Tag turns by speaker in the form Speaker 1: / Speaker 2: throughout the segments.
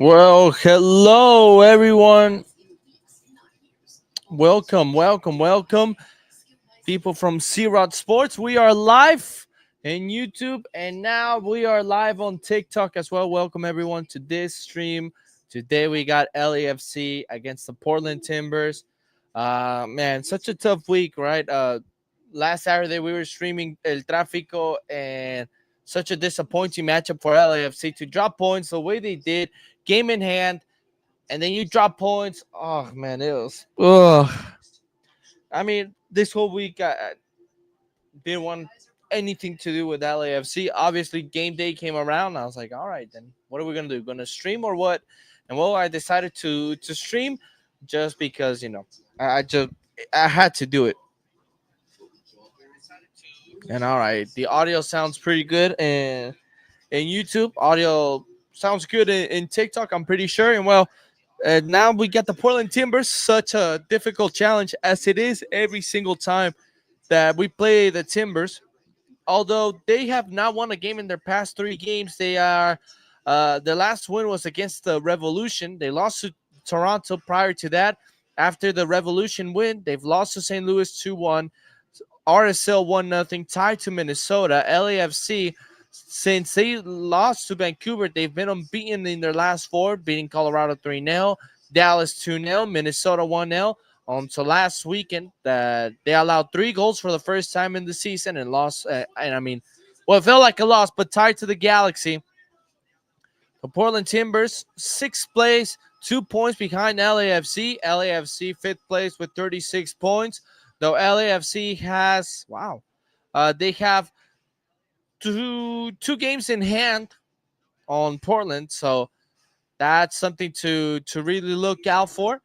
Speaker 1: Well, hello everyone. Welcome, people from C-Rod Sports. We are live in YouTube and now we are live on TikTok as well. Welcome everyone to this stream. Today we got LAFC against the Portland Timbers. Man, such a tough week, right? Last Saturday we were streaming El Tráfico and such a disappointing matchup for LAFC to drop points the way they did, game in hand, and then you drop points. Oh man, it was. Ugh. I mean, this whole week I didn't want anything to do with LAFC. Obviously, game day came around. I was like, all right, then what are we gonna do? Gonna stream or what? And well, I decided to stream just because I had to do it. And all right, the audio sounds pretty good and in YouTube. Audio sounds good in TikTok. I'm pretty sure. And well, now we get the Portland Timbers. Such a difficult challenge as it is every single time that we play the Timbers. Although they have not won a game in their past three games, they are. The last win was against the Revolution. They lost to Toronto prior to that. After the Revolution win, they've lost to St. Louis 2-1. RSL 1-0, tied to Minnesota. LAFC, since they lost to Vancouver, they've been unbeaten in their last four, beating Colorado 3-0, Dallas 2-0, Minnesota 1-0. So last weekend, that they allowed 3 goals for the first time in the season and lost. And I mean, well, it felt like a loss, but tied to the Galaxy. The Portland Timbers, sixth place, 2 points behind LAFC. LAFC fifth place with 36 points. Though LAFC has they have two games in hand on Portland, so that's something to really look out for.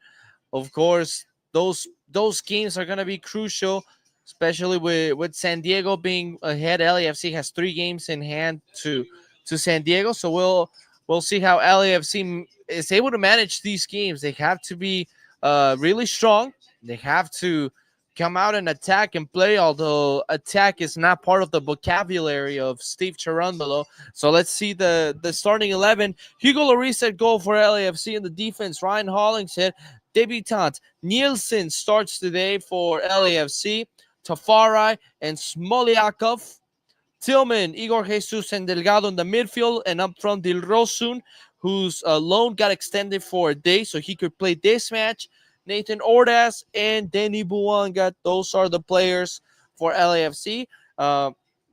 Speaker 1: Of course, those games are gonna be crucial, especially with San Diego being ahead. LAFC has 3 games in hand to San Diego, so we'll see how LAFC is able to manage these games. They have to be really strong. They have to come out and attack and play, although attack is not part of the vocabulary of Steve Cherundolo. So let's see the starting 11. Hugo Lloris at goal for LAFC. In the defense, Ryan Hollingshead, debutant. Nielsen starts today for LAFC. Tafari and Smoliakov. Tillman, Igor Jesus, and Delgado in the midfield, and up front, Dilrosun, whose loan got extended for a day so he could play this match. Nathan Ordaz and Denny Buanga. Those are the players for LAFC.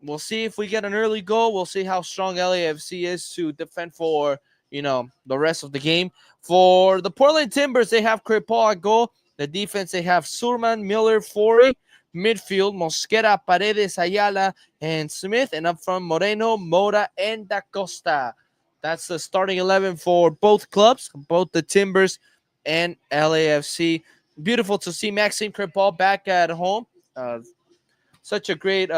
Speaker 1: We'll see if we get an early goal. We'll see how strong LAFC is to defend for the rest of the game. For the Portland Timbers, they have Crepeau at goal. The defense, they have Surman, Miller, Forey. Midfield, Mosquera, Paredes, Ayala, and Smith. And up front, Moreno, Mora, and Da Costa. That's the starting 11 for both clubs, both the Timbers and LAFC. Beautiful to see Maxime Crepeau back at home. Such a great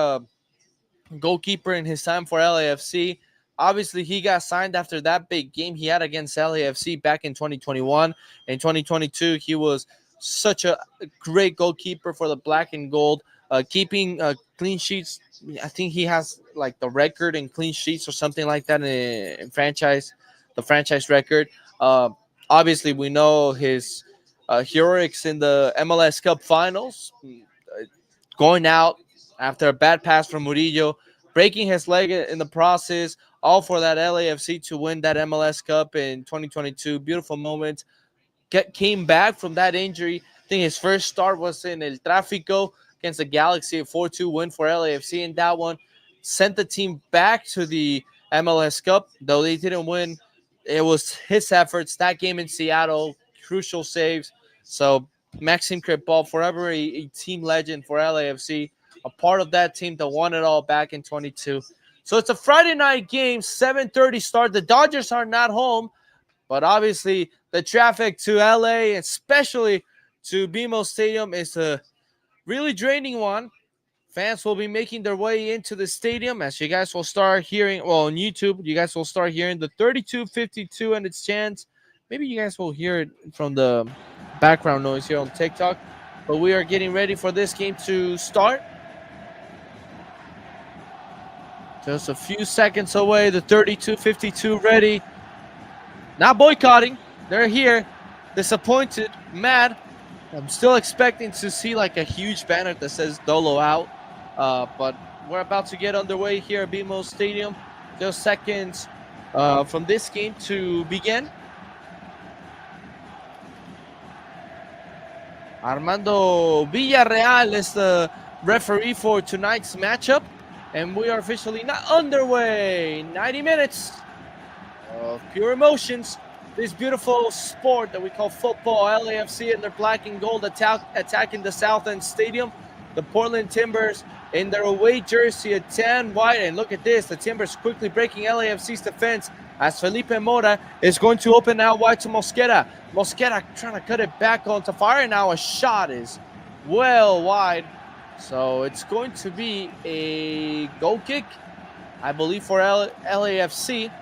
Speaker 1: goalkeeper in his time for LAFC. Obviously, he got signed after that big game he had against LAFC back in 2021. In 2022, he was such a great goalkeeper for the black and gold, keeping clean sheets. I think he has like the record in clean sheets or something like that in the franchise record. Obviously, we know his heroics in the MLS Cup Finals, going out after a bad pass from Murillo, breaking his leg in the process, all for that LAFC to win that MLS Cup in 2022. Beautiful moment. Came back from that injury. I think his first start was in El Tráfico against the Galaxy, a 4-2 win for LAFC, and that one sent the team back to the MLS Cup. Though they didn't win, it was his efforts. That game in Seattle, crucial saves. So Maxime Crepeau, forever a team legend for LAFC, a part of that team that won it all back in 22. So it's a Friday night game, 7:30 start. The Dodgers are not home, but obviously the traffic to LA, especially to BMO Stadium, is a really draining one. Fans will be making their way into the stadium as you guys will start hearing, well, on YouTube, you guys will start hearing the 32-52 and its chants. Maybe you guys will hear it from the background noise here on TikTok. But we are getting ready for this game to start. Just a few seconds away, the 32-52 ready. not boycotting. They're here, disappointed, mad. I'm still expecting to see like a huge banner that says Dolo out. But we're about to get underway here at BMO Stadium. Just seconds from this game to begin. Armando Villarreal is the referee for tonight's matchup. And we are officially not underway. 90 minutes of pure emotions. This beautiful sport that we call football. LAFC in their black and gold attacking the South End Stadium. The Portland Timbers in their away jersey at 10 white. And look at this. The Timbers quickly breaking LAFC's defense as Felipe Mora is going to open out wide to Mosquera. Mosquera trying to cut it back onto fire. Now a shot is well wide. So it's going to be a goal kick, I believe, for LAFC.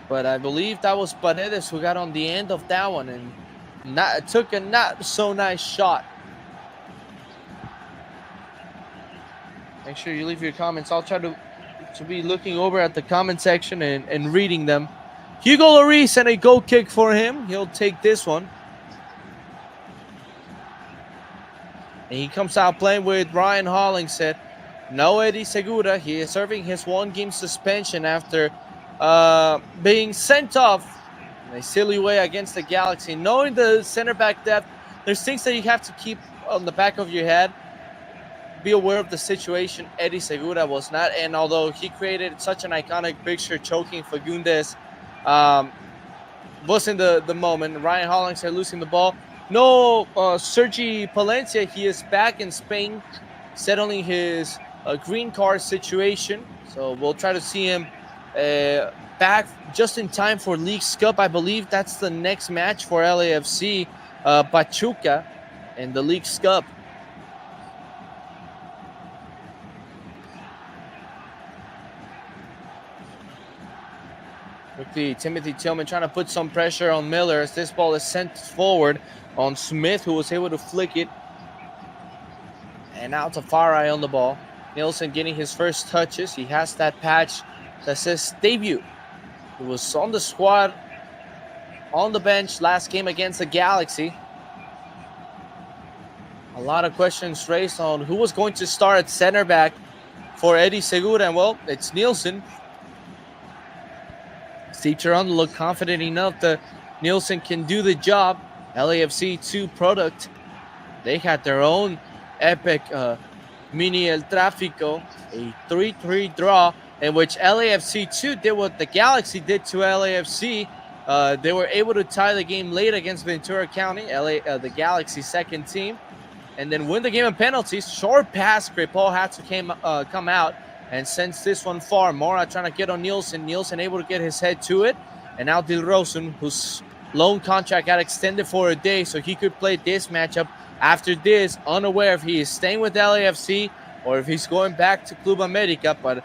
Speaker 1: But I believe that was Paredes who got on the end of that one and took a not so nice shot. Make sure you leave your comments. I'll try to be looking over at the comment section and reading them. Hugo Lloris and a goal kick for him. He'll take this one. And he comes out playing with Ryan Hollingshead. No Eddie Segura. He is serving his 1-game suspension after being sent off in a silly way against the Galaxy. Knowing the center back depth, there's things that you have to keep on the back of your head. Be aware of the situation. Eddie Segura was not. And although he created such an iconic picture choking Fagundes, wasn't the moment. Ryan Hollingshead losing the ball. No, Sergi Palencia, he is back in Spain, settling his green card situation. So we'll try to see him back just in time for League's Cup. I believe that's the next match for LAFC, Pachuca, in the League's Cup. Quickly, Timothy Tillman trying to put some pressure on Miller as this ball is sent forward on Smith, who was able to flick it. And out to Farai on the ball. Nielsen getting his first touches. He has that patch that says debut. He was on the squad, on the bench last game against the Galaxy. A lot of questions raised on who was going to start at center back for Eddie Segura. And well, it's Nielsen. Steve Cherundolo looked confident enough that Nielsen can do the job. LAFC 2 product. They had their own epic mini El Tráfico, a 3-3 draw in which LAFC 2 did what the Galaxy did to LAFC. They were able to tie the game late against Ventura County, the Galaxy second team, and then win the game in penalties. Short pass, Crepol had to come out and sends this one far. Mora trying to get on Nielsen. Nielsen able to get his head to it. And now Dilrosun, whose loan contract got extended for a day so he could play this matchup. After this, unaware if he is staying with LAFC or if he's going back to Club America. But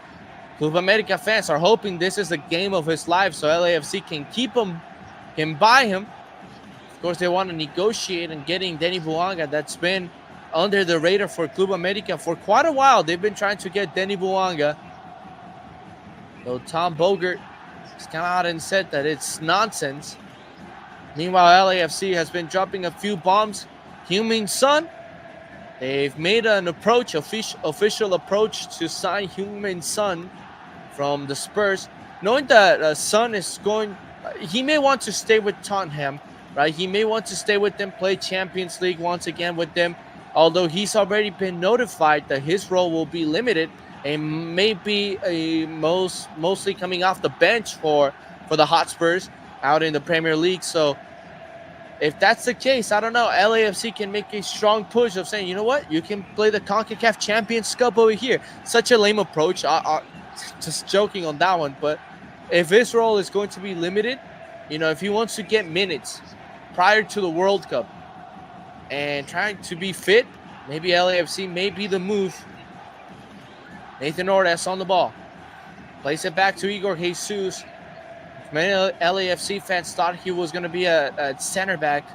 Speaker 1: Club America fans are hoping this is the game of his life so LAFC can keep him, can buy him. Of course, they want to negotiate and getting Denny Buanga. That's been under the radar for Club America for quite a while. They've been trying to get Denny Buanga. So Tom Bogert has come out and said that it's nonsense. Meanwhile, LAFC has been dropping a few bombs. Heung-min Son, they've made an approach, official approach to sign Heung-min Son from the Spurs. Knowing that Son is going, he may want to stay with Tottenham, right? He may want to stay with them, play Champions League once again with them. Although he's already been notified that his role will be limited and may be mostly coming off the bench for the Hotspurs out in the Premier League. So if that's the case, I don't know. LAFC can make a strong push of saying, you know what? You can play the CONCACAF Champions Cup over here. Such a lame approach. Just joking on that one. But if his role is going to be limited, you know, if he wants to get minutes prior to the World Cup and trying to be fit, maybe LAFC may be the move. Nathan Ortiz on the ball. Plays it back to Igor Jesus. Many LAFC fans thought he was going to be a center back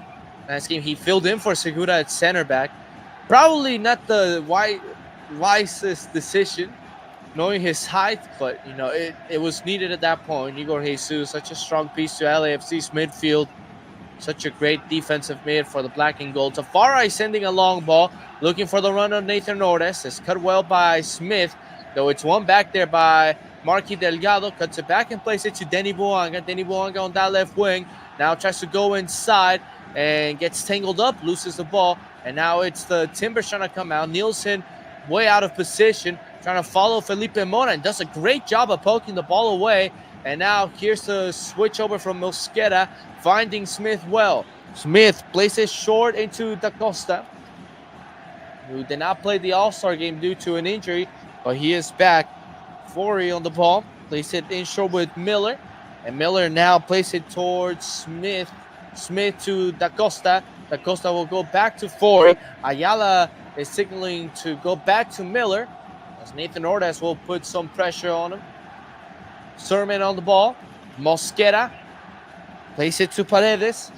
Speaker 1: last game. He filled in for Segura at center back. Probably not the wisest decision. knowing his height, but it was needed at that point. Igor Jesus, such a strong piece to LAFC's midfield. Such a great defensive mid for the black and gold. Tafari sending a long ball, looking for the run of Nathan Ortiz. It's cut well by Smith, though it's won back there by Marky Delgado. Cuts it back and plays it to Denny Buanga. Denny Buanga on that left wing. Now tries to go inside and gets tangled up, loses the ball. And now it's the Timbers trying to come out. Nielsen way out of position, trying to follow Felipe Mora, and does a great job of poking the ball away. And now here's the switch over from Mosquera, finding Smith well. Smith places short into Da Costa, who did not play the All-Star game due to an injury, but he is back. Forey on the ball, plays it in short with Miller, and Miller now plays it towards Smith. Smith to Da Costa. Da Costa will go back to Forey. Ayala is signaling to go back to Miller, as Nathan Ortiz will put some pressure on him. Sermon on the ball. Mosquera plays it to Paredes.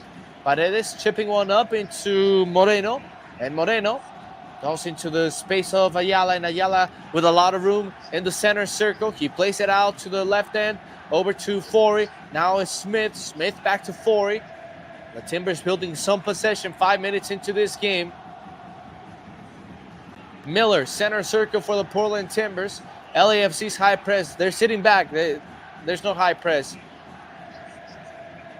Speaker 1: Paredes chipping one up into Moreno. And Moreno goes into the space of Ayala. And Ayala with a lot of room in the center circle. He plays it out to the left end. Over to Forey. Now it's Smith. Smith back to Forey. The Timbers building some possession 5 minutes into this game. Miller, center circle for the Portland Timbers. LAFC's high press. They're sitting back. There's no high press.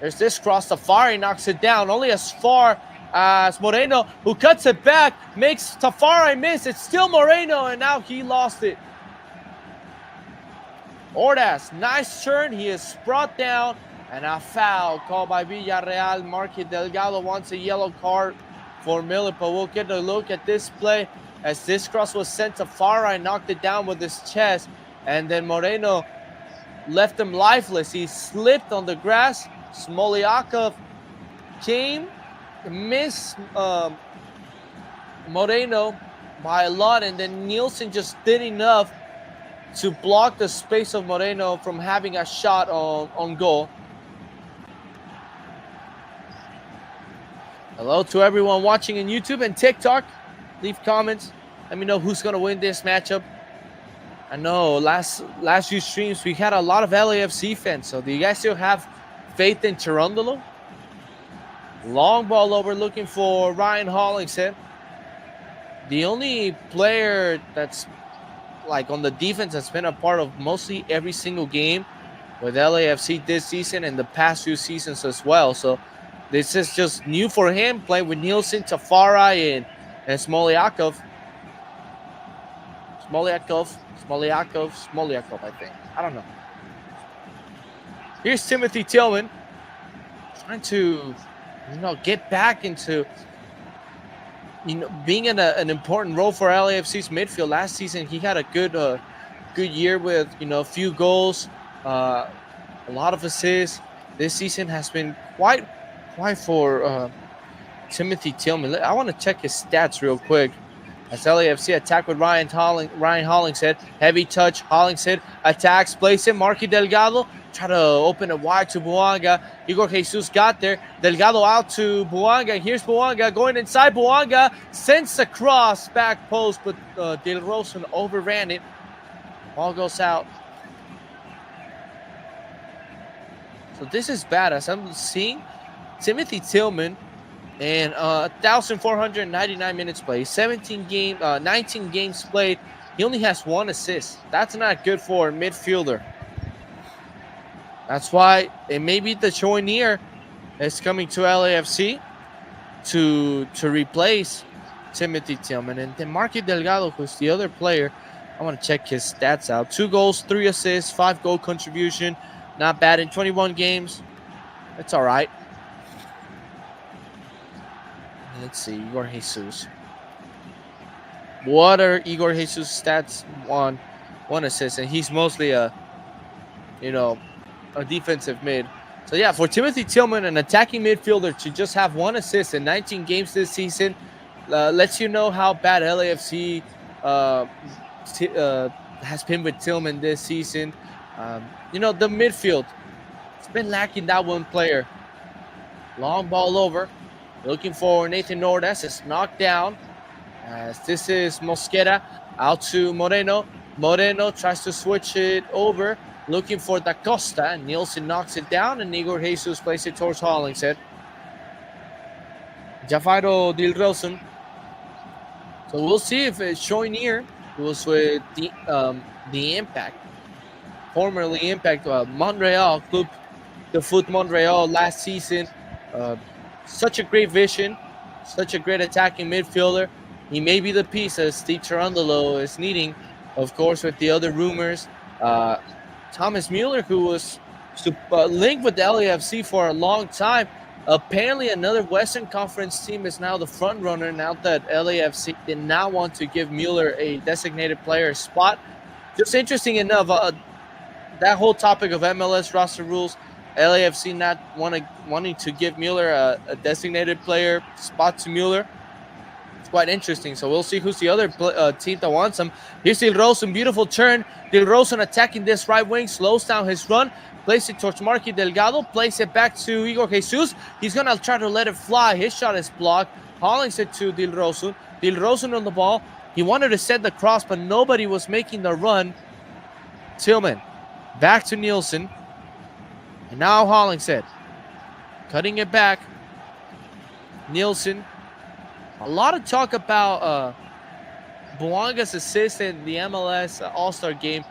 Speaker 1: There's this cross. Tafari knocks it down. Only as far as Moreno, who cuts it back, makes Tafari miss. It's still Moreno, and now he lost it. Ortiz, nice turn. He is brought down, and a foul called by Villarreal. Marky Delgado wants a yellow card for Miller, but we'll get a look at this play as this cross was sent to Farah and knocked it down with his chest, and then Moreno left him lifeless. He slipped on the grass. Smoliakov came, missed Moreno by a lot, and then Nielsen just did enough to block the space of Moreno from having a shot on goal. Hello to everyone watching on YouTube and TikTok. Leave comments. Let me know who's going to win this matchup. I know last few streams we had a lot of LAFC fans. So do you guys still have faith in Cherundolo? Long ball over, looking for Ryan Hollingshead. The only player that's like on the defense that's been a part of mostly every single game with LAFC this season and the past few seasons as well. So this is just new for him, playing with Nielsen, Tafari, and Smoliakov. Smoliakov, I think. I don't know. Here's Timothy Tillman trying to, get back into, being in an important role for LAFC's midfield. Last season, he had a good year with, a few goals, a lot of assists. This season has been quite for Timothy Tillman. I want to check his stats real quick. As LAFC attack with Ryan Hollingshead. Heavy touch. Hollingshead attacks. Plays it. Marky Delgado. Try to open it wide to Buanga. Igor Jesus got there. Delgado out to Buanga. Here's Buanga going inside. Buanga sends a cross back post, but Del Rosen overran it. Ball goes out. So this is bad. As I'm seeing Timothy Tillman and 1,499 minutes played, 19 games played. He only has 1 assist. That's not good for a midfielder. That's why it may be the Choinier is coming to LAFC to replace Timothy Tillman. And then Marky Delgado, who's the other player, I want to check his stats out. 2 goals, 3 assists, 5 goal contribution. Not bad in 21 games. It's all right. Let's see, Igor Jesus. What are Igor Jesus' stats? 1 assist, and he's mostly a defensive mid. So yeah, for Timothy Tillman, an attacking midfielder, to just have 1 assist in 19 games this season, lets you know how bad LAFC has been with Tillman this season. The midfield, it's been lacking that one player. Long ball over. Looking for Nathan Ortiz. It's knocked down. As this is Mosquera out to Moreno. Moreno tries to switch it over, looking for Da Costa. Nielsen knocks it down, and Igor Jesus plays it towards Hollingshead. Jafairo Dilrosun. So we'll see if it's showing here. It was with the Impact, formerly Impact, Montreal Club de Foot Montreal last season. Uh, such a great vision, such a great attacking midfielder. He may be the piece that Steve Cherundolo is needing. Of course, with the other rumors, Thomas Mueller, who was linked with the LAFC for a long time. Apparently, another Western Conference team is now the front runner now that LAFC did not want to give Mueller a designated player spot. Just interesting enough, that whole topic of MLS roster rules, LAFC not wanting to give Mueller a designated player spot to Mueller. It's quite interesting. So we'll see who's the other team that wants him. Here's Dilrosun, beautiful turn. Dilrosun attacking this right wing, slows down his run, plays it towards Marky Delgado, plays it back to Igor Jesus. He's going to try to let it fly. His shot is blocked. Hollings it to Dilrosun. Dilrosun on the ball. He wanted to set the cross, but nobody was making the run. Tillman back to Nielsen. And now Hollingshead cutting it back. Nielsen. A lot of talk about Buanga's assist in the MLS All-Star game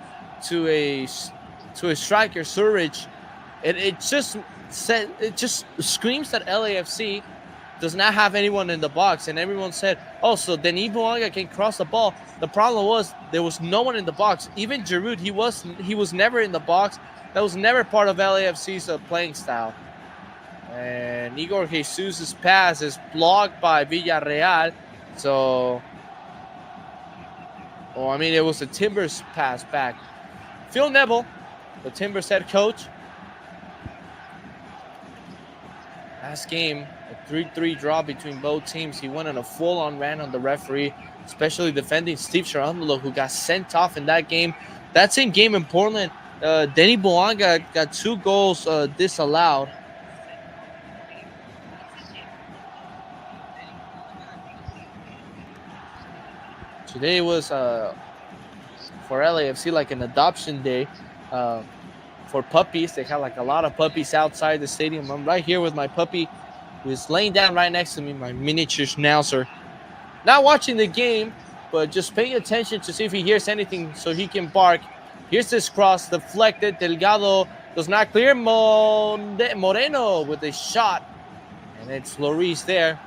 Speaker 1: to a striker, Surridge. It just screams that LAFC does not have anyone in the box, and everyone said, "Oh, so Denis Buanga can cross the ball." The problem was there was no one in the box. Even Giroud, he was never in the box. That was never part of LAFC's playing style. And Igor Jesus' pass is blocked by Villarreal. So, it was the Timbers pass back. Phil Neville, the Timbers head coach. Last game, a 3-3 draw between both teams. He went on a full-on rant on the referee, especially defending Steve Cherundolo, who got sent off in that game. That same game in Portland, Denis Buanga got 2 goals disallowed. Today was for LAFC like an adoption day for puppies. They had like a lot of puppies outside the stadium. I'm right here with my puppy who's laying down right next to me, my miniature schnauzer. Not watching the game, but just paying attention to see if he hears anything so he can bark. Here's this cross deflected. Delgado does not clear. Moreno with a shot. And it's Lloris there,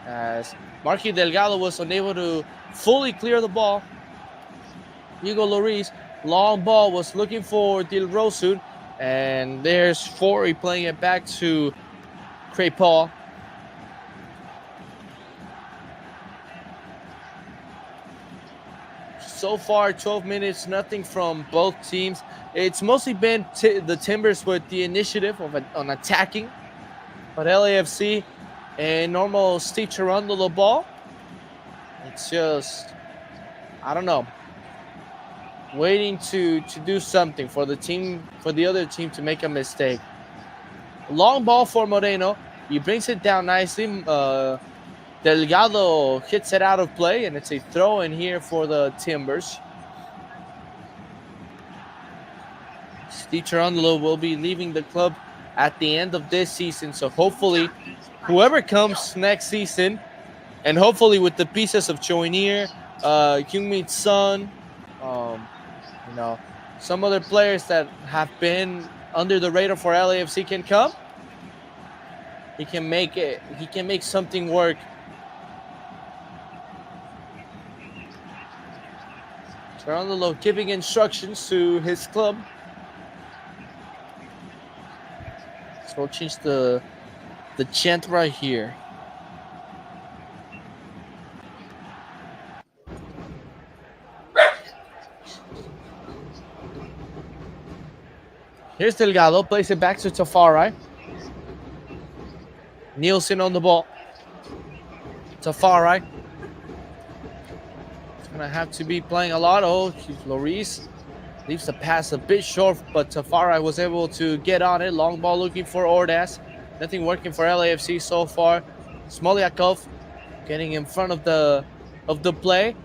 Speaker 1: as Marky Delgado was unable to fully clear the ball. Hugo Lloris, long ball, was looking for Dilrosun. And there's Forey playing it back to Crepal. So far, 12 minutes, nothing from both teams. It's mostly been the Timbers with the initiative on attacking. But LAFC and normal Steve Cherundolo ball. It's just, I don't know, waiting to do something for the other team to make a mistake. Long ball for Moreno. He brings it down nicely. Delgado hits it out of play, and it's a throw in here for the Timbers. Steve Cherundolo will be leaving the club at the end of this season, so hopefully whoever comes next season, and hopefully with the pieces of Choinier, Heung-min Son, some other players that have been under the radar for LAFC can come, he can make something work. Cherundolo giving instructions to his club. So we'll change the chant right here. Here's Delgado, plays it back to Tafari. Nielsen on the ball. Tafari. It's going to have to be playing a lot. Oh, Lloris leaves the pass a bit short, but Tafari was able to get on it. Long ball looking for Ordaz. Nothing working for LAFC so far. Smoliakov getting in front of the play.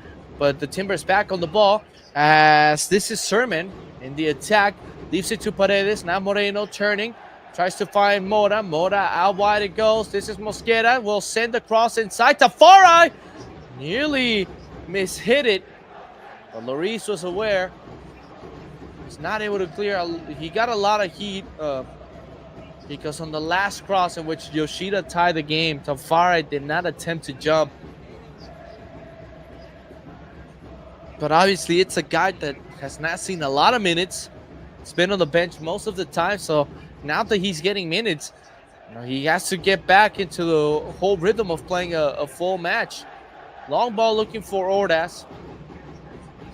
Speaker 1: but the Timbers back on the ball as this is Sermon in the attack. Leaves it to Paredes. Now Moreno turning. Tries to find Mora. Mora out wide it goes. This is Mosquera. Will send the cross inside to Farai. Nearly mishit it. But Lloris was aware. He's not able to clear. He got a lot of heat because on the last cross in which Yoshida tied the game, Farai did not attempt to jump. But obviously, it's a guy that has not seen a lot of minutes. He's been on the bench most of the time. So now that he's getting minutes, he has to get back into the whole rhythm of playing a full match. Long ball looking for Ordaz.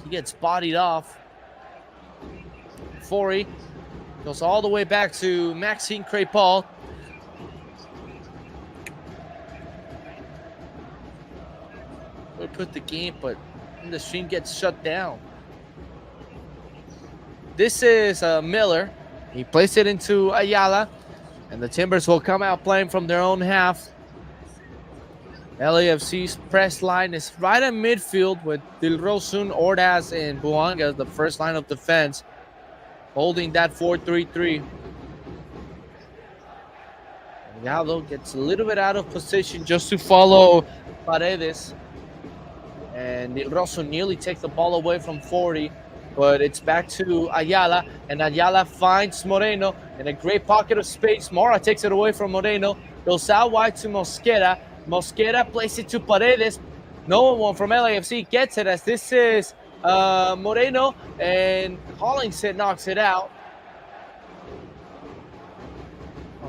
Speaker 1: He gets bodied off. Fori goes all the way back to Maxime Crépal. We put the game, but the stream gets shut down. This is Miller. He placed it into Ayala, and the Timbers will come out playing from their own half. LAFC's press line is right in midfield with Dilrosun, Ordaz, and Buanga, the first line of defense, holding that 4-3-3. Gallo gets a little bit out of position just to follow Paredes. And Dilrosun nearly takes the ball away from 40. But it's back to Ayala, and Ayala finds Moreno in a great pocket of space. Mora takes it away from Moreno, goes out wide to Mosquera. Mosquera plays it to Paredes. No one from LAFC gets it as this is Moreno, and Hollingshead knocks it out.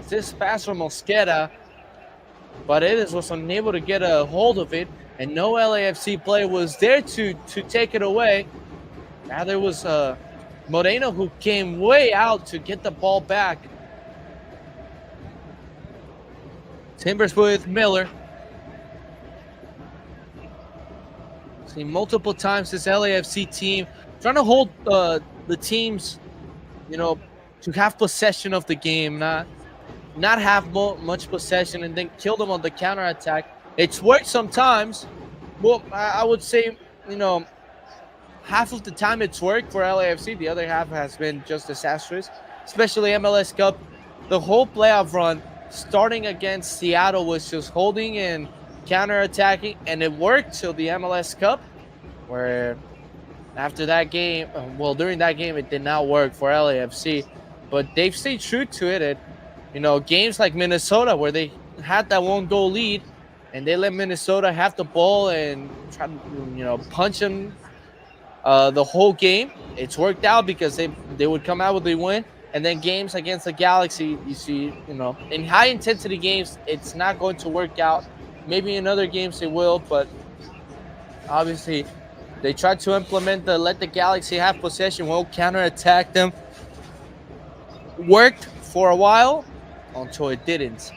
Speaker 1: This pass from Mosquera, Paredes was unable to get a hold of it, and no LAFC player was there to take it away. Now there was Moreno who came way out to get the ball back. Timbers with Miller. Seen multiple times this LAFC team trying to hold the teams, to have possession of the game, not have much possession and then kill them on the counterattack. It's worked sometimes. Well, I would say, half of the time it's worked for LAFC. The other half has been just disastrous, especially MLS Cup. The whole playoff run, starting against Seattle, was just holding and counterattacking, and it worked till the MLS Cup, where after that game, during that game, it did not work for LAFC. But they've stayed true to it. Games like Minnesota, where they had that 1-goal lead, and they let Minnesota have the ball and try to, punch them the whole game. It's worked out because they would come out with a win. And then games against the Galaxy, you see, in high-intensity games, it's not going to work out. Maybe in other games it will, but obviously they tried to implement let the Galaxy have possession, won't counterattack them. Worked for a while until it didn't.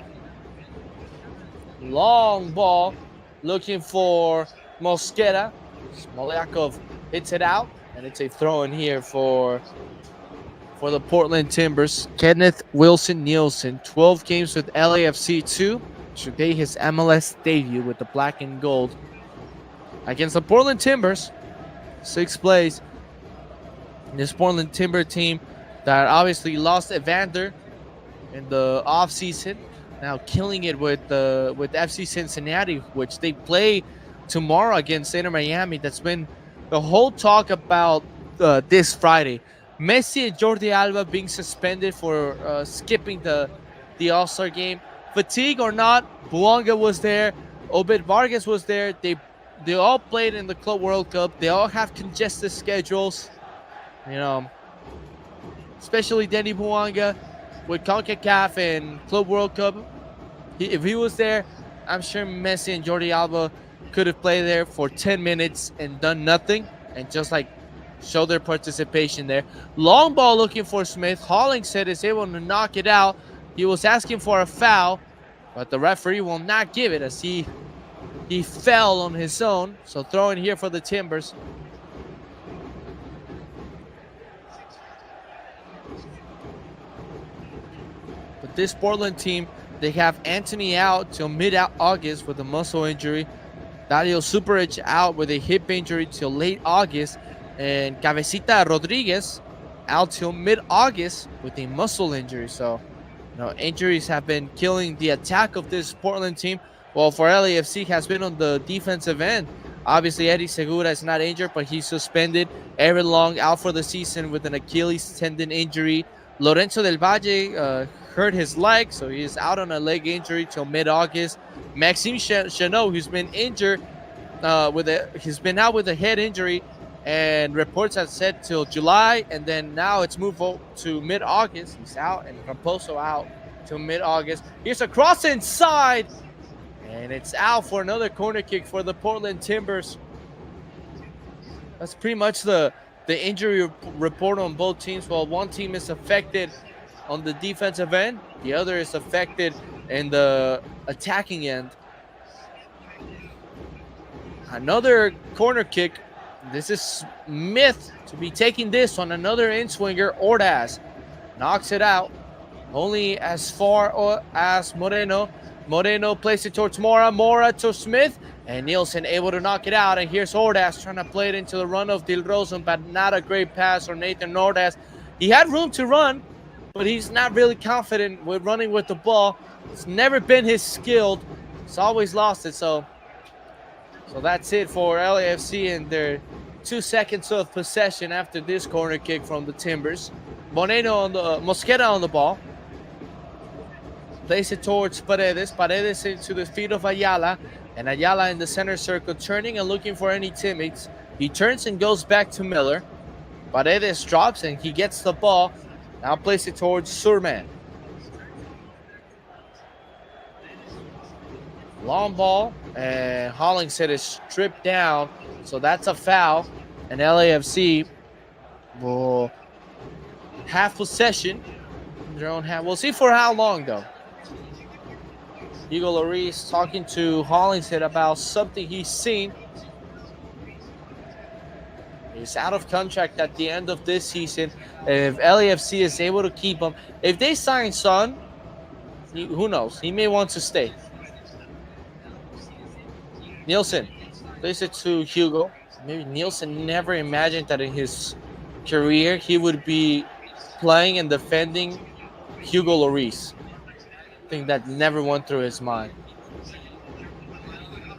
Speaker 1: Long ball looking for Mosquera. Smolyakov hits it out, and it's a throw in here for the Portland Timbers. Kenneth Wilson Nielsen, 12 games with LAFC 2. Today his MLS debut with the black and gold against the Portland Timbers. 6 plays. This Portland Timber team that obviously lost Evander in the offseason, now killing it with FC Cincinnati, which they play tomorrow against Inter Miami. That's been the whole talk about this Friday. Messi and Jordi Alba being suspended for skipping the All-Star game. Fatigue or not, Buanga was there. Obed Vargas was there. They all played in the Club World Cup. They all have congested schedules. Especially Danny Buanga with CONCACAF and Club World Cup. If he was there, I'm sure Messi and Jordi Alba could have played there for 10 minutes and done nothing and just show their participation there. Long ball looking for Smith. Hollingshead is able to knock it out. He was asking for a foul, but the referee will not give it as he fell on his own. So throw in here for the Timbers. But this Portland team, they have Anthony out till mid-August with a muscle injury. Dario Superic out with a hip injury till late August, and Cabecita Rodriguez out till mid-August with a muscle injury. So, injuries have been killing the attack of this Portland team. Well, for LAFC has been on the defensive end. Obviously, Eddie Segura is not injured, but he's suspended. Aaron Long out for the season with an Achilles tendon injury. Lorenzo Del Valle hurt his leg, so he is out on a leg injury till mid-August. Maxime Chanot, who's been injured he's been out with a head injury, and reports have said till July, and then now it's moved to mid-August. He's out, and Raposo out till mid-August. Here's a cross inside, and it's out for another corner kick for the Portland Timbers. That's pretty much the injury report on both teams. Well, one team is affected on the defensive end, the other is affected in the attacking end. Another corner kick. This is Smith to be taking this on another in-swinger. Ordaz knocks it out only as far as Moreno. Moreno plays it towards Mora. Mora to Smith. And Nielsen able to knock it out. And here's Ordaz trying to play it into the run of Dilrosun, but not a great pass for Nathan Ordaz. He had room to run, but he's not really confident with running with the ball. It's never been his skill. He's always lost it. So that's it for LAFC and their 2 seconds of possession after this corner kick from the Timbers. Mosquera on the ball. Plays it towards Paredes. Paredes into the feet of Ayala. And Ayala in the center circle, turning and looking for any teammates. He turns and goes back to Miller. Paredes drops and he gets the ball. Now plays it towards Surman. Long ball, and Hollingshead is stripped down, so that's a foul, and LAFC will have possession in their own half. We'll see for how long, though. Hugo Lloris talking to Hollingshead about something he's seen. He's out of contract at the end of this season. If LAFC is able to keep him, if they sign Son, who knows? He may want to stay. Nielsen plays it to Hugo. Maybe Nielsen never imagined that in his career he would be playing and defending Hugo Lloris. I think that never went through his mind.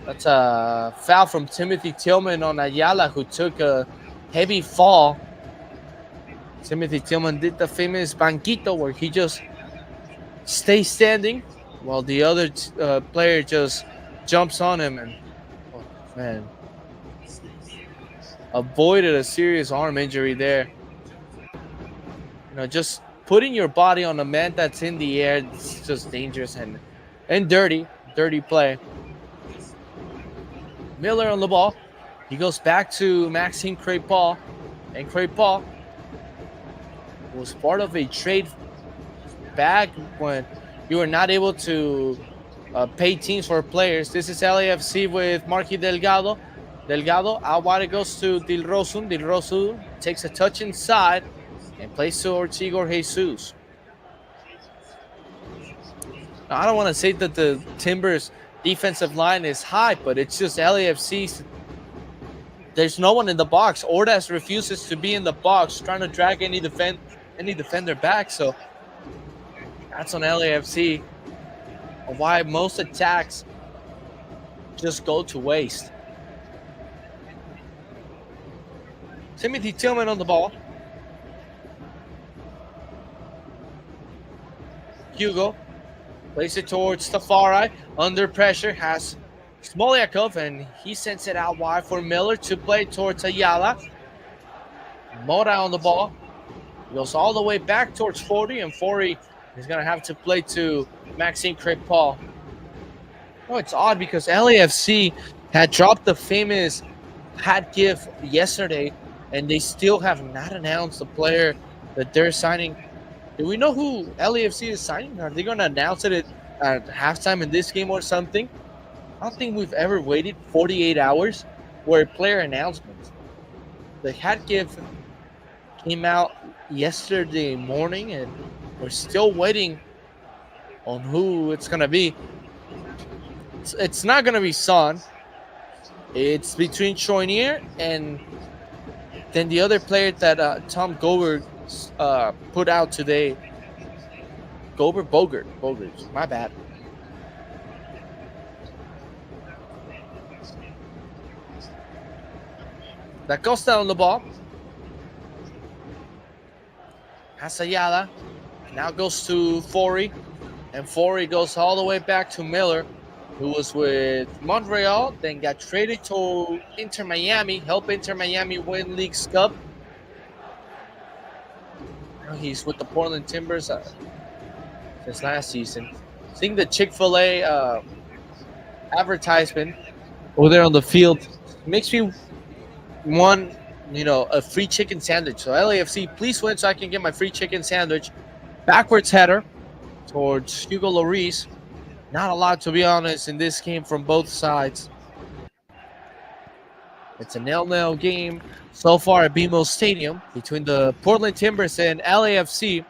Speaker 1: That's a foul from Timothy Tillman on Ayala, who took a heavy fall. Timothy Tillman did the famous banquito where he just stays standing while the other player just jumps on him, and man, avoided a serious arm injury there. Just putting your body on a man that's in the air, it's just dangerous and dirty play. Miller on the ball. He goes back to Maxime Crépal, and Crépal was part of a trade back when you were not able to pay teams for players. This is LAFC with Marky Delgado. Delgado out wide, it goes to Dilrosun. Dilrosun takes a touch inside and plays towards Igor Jesus. Now, I don't want to say that the Timbers defensive line is high, but it's just LAFC. There's no one in the box. Ordaz refuses to be in the box, trying to drag any defender back. So that's on LAFC. Why most attacks just go to waste. Timothy Tillman on the ball. Hugo plays it towards Tafari. Under pressure has Smolyakov, and he sends it out wide for Miller to play towards Ayala. Mora on the ball. He goes all the way back towards 40, and 40 is going to have to play to Maxime Crépal. Oh, it's odd because LAFC had dropped the famous hat gift yesterday, and they still have not announced the player that they're signing. Do we know who LAFC is signing? Are they going to announce it at halftime in this game or something? I don't think we've ever waited 48 hours for a player announcement. The hat gift came out yesterday morning, and we're still waiting on who it's going to be. It's not going to be Son. It's between Choinier and then the other player that Tom Gober put out today. Bogert. My bad. That goes down the ball. Hasayala now goes to Forey, and Forey goes all the way back to Miller, who was with Montreal, then got traded to Inter Miami, helped Inter Miami win League's Cup. Now he's with the Portland Timbers since last season. Seeing the Chick-fil-A advertisement over there on the field makes me want, a free chicken sandwich. So LAFC, please win so I can get my free chicken sandwich. Backwards header towards Hugo Lloris. Not a lot, to be honest, in this game from both sides. It's a 0-0 game so far at BMO Stadium between the Portland Timbers and LAFC.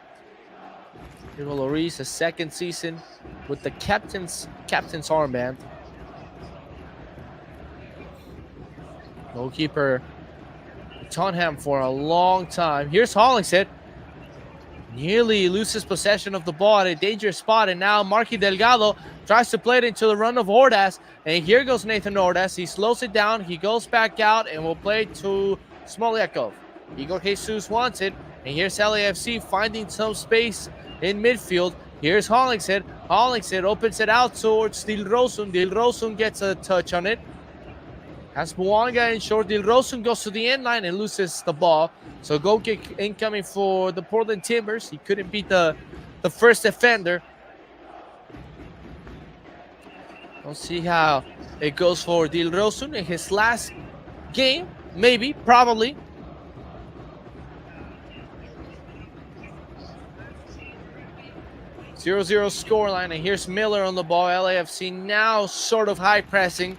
Speaker 1: Hugo Lloris, a second season with the captain's armband. Goalkeeper Tottenham for a long time. Here's Hollingshead. Nearly loses possession of the ball at a dangerous spot, and now Marky Delgado tries to play it into the run of Ordaz, and here goes Nathan Ordaz. He slows it down, he goes back out, and will play to Smolyakov. Igor Jesus wants it, and here's LAFC finding some space in midfield. Here's Hollingshead. Hollingshead opens it out towards Dilrosun. Dilrosun gets a touch on it. Has Buanga in short. Dilrosun goes to the end line and loses the ball. So goal kick incoming for the Portland Timbers. He couldn't beat the first defender. We'll see how it goes for Dilrosun in his last game. Maybe, probably. Zero-zero scoreline, and here's Miller on the ball. LAFC now sort of high pressing.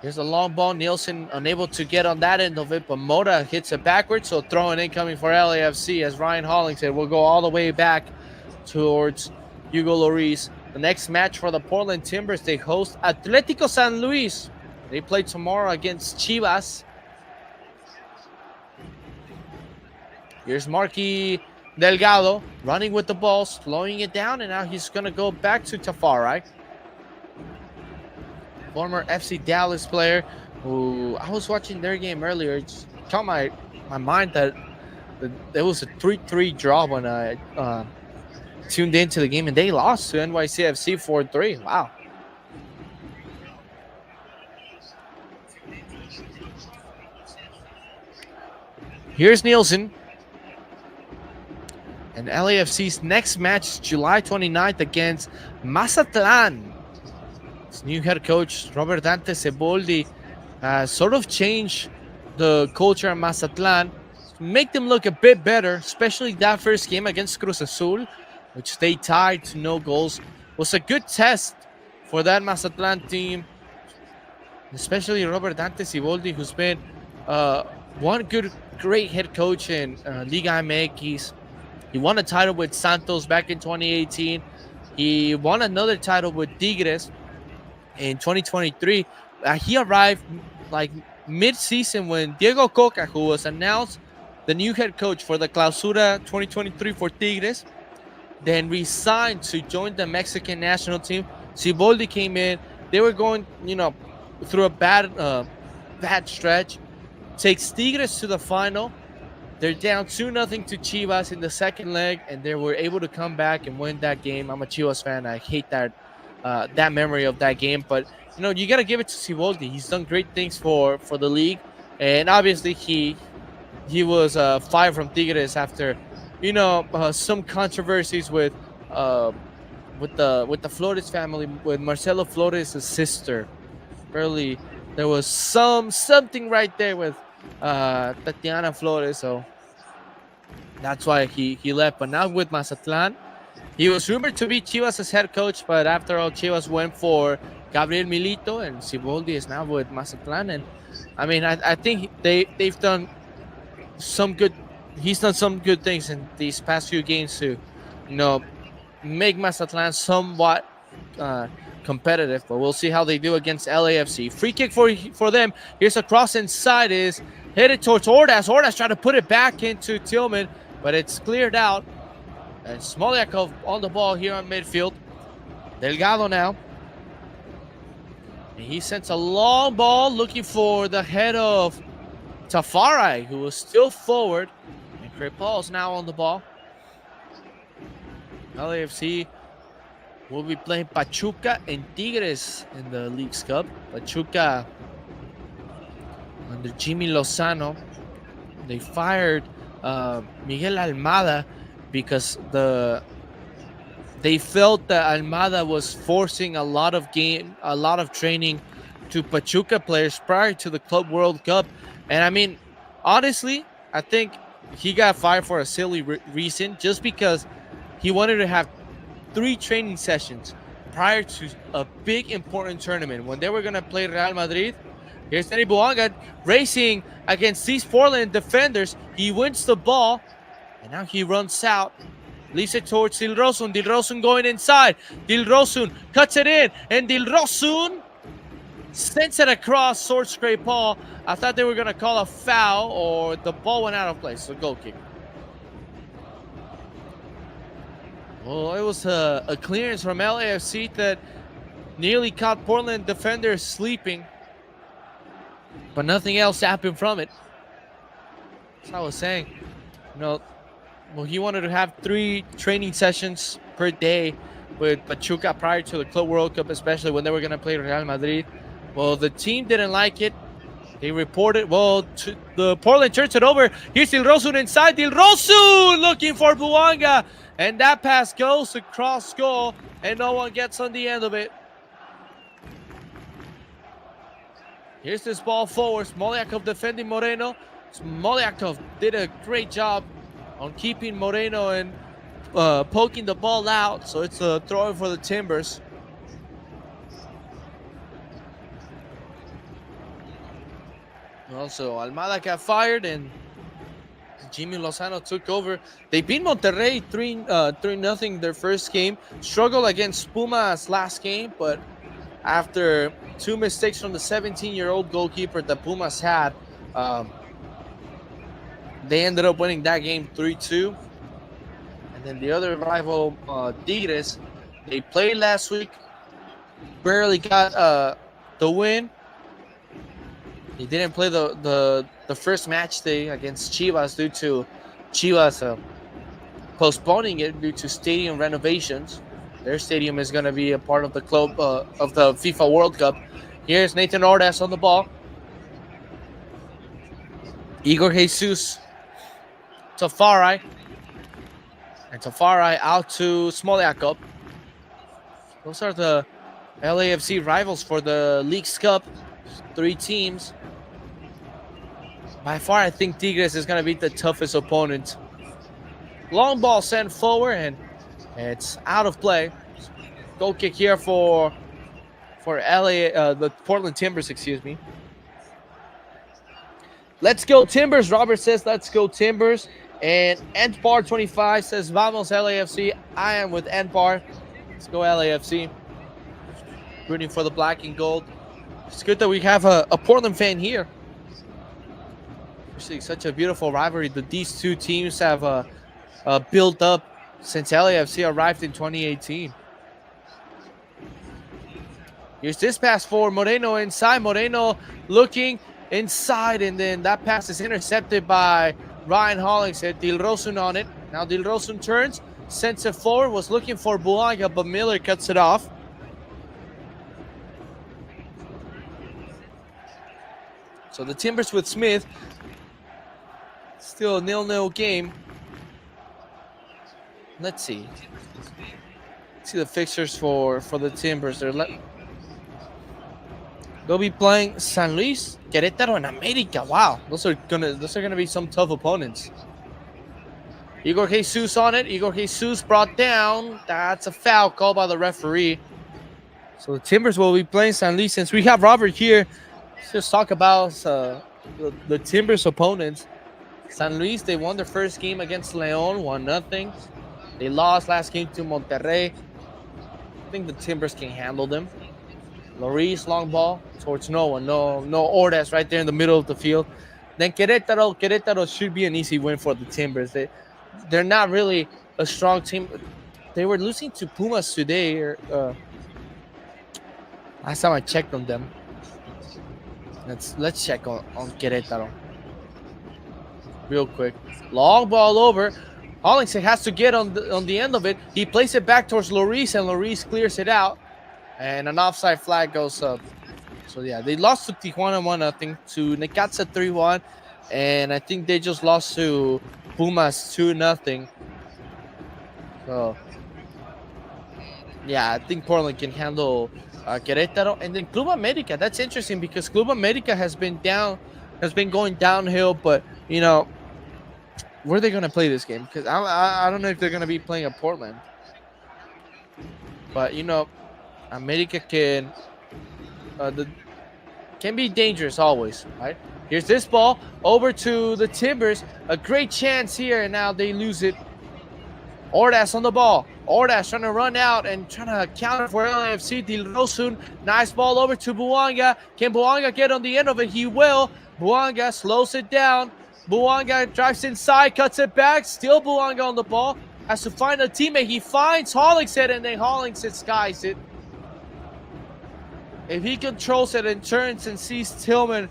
Speaker 1: Here's a long ball. Nielsen unable to get on that end of it, but Mota hits it backwards, so throwing incoming for LAFC as Ryan Hollingshead will go all the way back towards Hugo Lloris. The next match for the Portland Timbers, they host Atlético San Luis. They play tomorrow against Chivas. Here's Marky Delgado running with the ball, slowing it down, and now he's going to go back to Tafari. Former FC Dallas player who I was watching their game earlier. It caught my mind that there was a 3-3 draw when I tuned into the game, and they lost to NYCFC 4-3. Wow. Here's Nielsen. And LAFC's next match is July 29th against Mazatlan. His new head coach, Robert Dante Ceboldi, sort of changed the culture at Mazatlan to make them look a bit better, especially that first game against Cruz Azul, which they tied to no goals. It was a good test for that Mazatlan team, especially Robert Dante Ceboldi, who's been one great head coach in Liga MX. He won a title with Santos back in 2018. He won another title with Tigres in 2023. He arrived like mid-season when Diego Coca, who was announced the new head coach for the Clausura 2023 for Tigres, then resigned to join the Mexican national team. Siboldi came in. They were going, through a bad stretch. Takes Tigres to the final. They're down 2-0 to Chivas in the second leg, and they were able to come back and win that game. I'm a Chivas fan. I hate that memory of that game, but you got to give it to Siboldi. He's done great things for the league, and obviously he was fired from Tigres after some controversies with the Flores family, with Marcelo Flores' sister. Really, there was something right there with Tatiana Flores, so that's why he left. But now with Mazatlan, he was rumored to be Chivas' head coach, but after all, Chivas went for Gabriel Milito, and Siboldi is now with Mazatlan. And I mean, I think they've done some good. He's done some good things in these past few games to, make Mazatlan somewhat competitive, but we'll see how they do against LAFC. Free kick for them. Here's a cross inside, is headed towards Ordaz. Ordaz trying to put it back into Tillman, but it's cleared out. And Smolyakov on the ball here on midfield. Delgado now. And he sends a long ball looking for the head of Tafari, who was still forward. And Crepal is now on the ball. LAFC will be playing Pachuca and Tigres in the League's Cup. Pachuca under Jimmy Lozano. They fired Miguel Almada because they felt that Almada was forcing a lot of training to Pachuca players prior to the Club World Cup. And I mean, honestly, I think he got fired for a silly reason, just because he wanted to have 3 training sessions prior to a big important tournament when they were going to play Real Madrid. Here's Danny Buanga racing against these Portland defenders. He wins the ball, and now he runs out, leaves it towards Dilrosun. Dilrosun going inside. Dilrosun cuts it in, and Dilrosun sends it across towards Crepal. I thought they were going to call a foul, or the ball went out of place. So goal kick. Well, it was a clearance from LAFC that nearly caught Portland defenders sleeping, but nothing else happened from it. As I was saying, well, he wanted to have 3 training sessions per day with Pachuca prior to the Club World Cup, especially when they were going to play Real Madrid. Well, the team didn't like it. They reported, the Portland turns it over. Here's Dilrosun inside. Dilrosun looking for Buanga. And that pass goes across goal, and no one gets on the end of it. Here's this ball forward. Smolyakov defending Moreno. Smolyakov did a great job on keeping Moreno and poking the ball out. So it's a throw for the Timbers. Also, Almada got fired, and Jimmy Lozano took over. They beat Monterrey 3-0 their first game. Struggled against Pumas last game, but after 2 mistakes from the 17-year-old goalkeeper that Pumas had, they ended up winning that game 3-2. And then the other rival, Tigres, they played last week, barely got the win. He didn't play the first match day against Chivas due to Chivas postponing it due to stadium renovations. Their stadium is going to be a part of the club of the FIFA World Cup. Here's Nathan Ordaz on the ball. Igor Jesus. Tafari. And Tafari out to Smolyakov. Those are the LAFC rivals for the League's Cup. 3 teams. By far, I think Tigres is going to be the toughest opponent. Long ball sent forward, and it's out of play. Goal kick here for the Portland Timbers, excuse me. Let's go Timbers. Robert says, let's go Timbers. And Entbar25 says, vamos LAFC. I am with Entbar. Let's go LAFC. Rooting for the black and gold. It's good that we have a Portland fan here. We're seeing such a beautiful rivalry that these 2 teams have built up since LAFC arrived in 2018. Here's this pass for Moreno inside. Moreno looking inside, and then that pass is intercepted by Ryan Hollings. Had Dilrosun on it. Now Dilrosun turns, sends it forward, was looking for Buanga, but Miller cuts it off. So the Timbers with Smith. Still a 0-0 game. Let's see. Let's see the fixtures for the Timbers. They'll be playing San Luis, Querétaro, and América. Wow, those are gonna be some tough opponents. Igor Jesus on it. Igor Jesus brought down. That's a foul called by the referee. So the Timbers will be playing San Luis. Since we have Robert here, let's just talk about the Timbers opponents. San Luis, they won their first game against León, 1-0. They lost last game to Monterrey. think the Timbers can handle them. Lloris, long ball towards no one. No Ordaz right there in the middle of the field. Then Querétaro should be an easy win for the Timbers. They're not really a strong team. They were losing to Pumas today. Last time I checked on them. Let's check on Querétaro real quick. Long ball over. Hollingshead has to get on the end of it. He plays it back towards Lloris, and Lloris clears it out. And an offside flag goes up. So, yeah, they lost to Tijuana 1-0, to Necaxa 3-1. And I think they just lost to Pumas 2-0. So, yeah, I think Portland can handle Querétaro. And then Club America. That's interesting because Club America has been going downhill. But, you know, where are they going to play this game? Because I don't know if they're going to be playing at Portland. But, you know, America can be dangerous always, right? Here's this ball over to the Timbers. A great chance here, and now they lose it. Ordaz on the ball. Ordaz trying to run out and trying to counter for LAFC. Dilrosun, nice ball over to Buanga. Can Buanga get on the end of it? He will. Buanga slows it down. Buanga drives inside, cuts it back. Still Buanga on the ball. Has to find a teammate. He finds Hollingshead, and then Hollingshead skies it. If he controls it and turns and sees Tillman,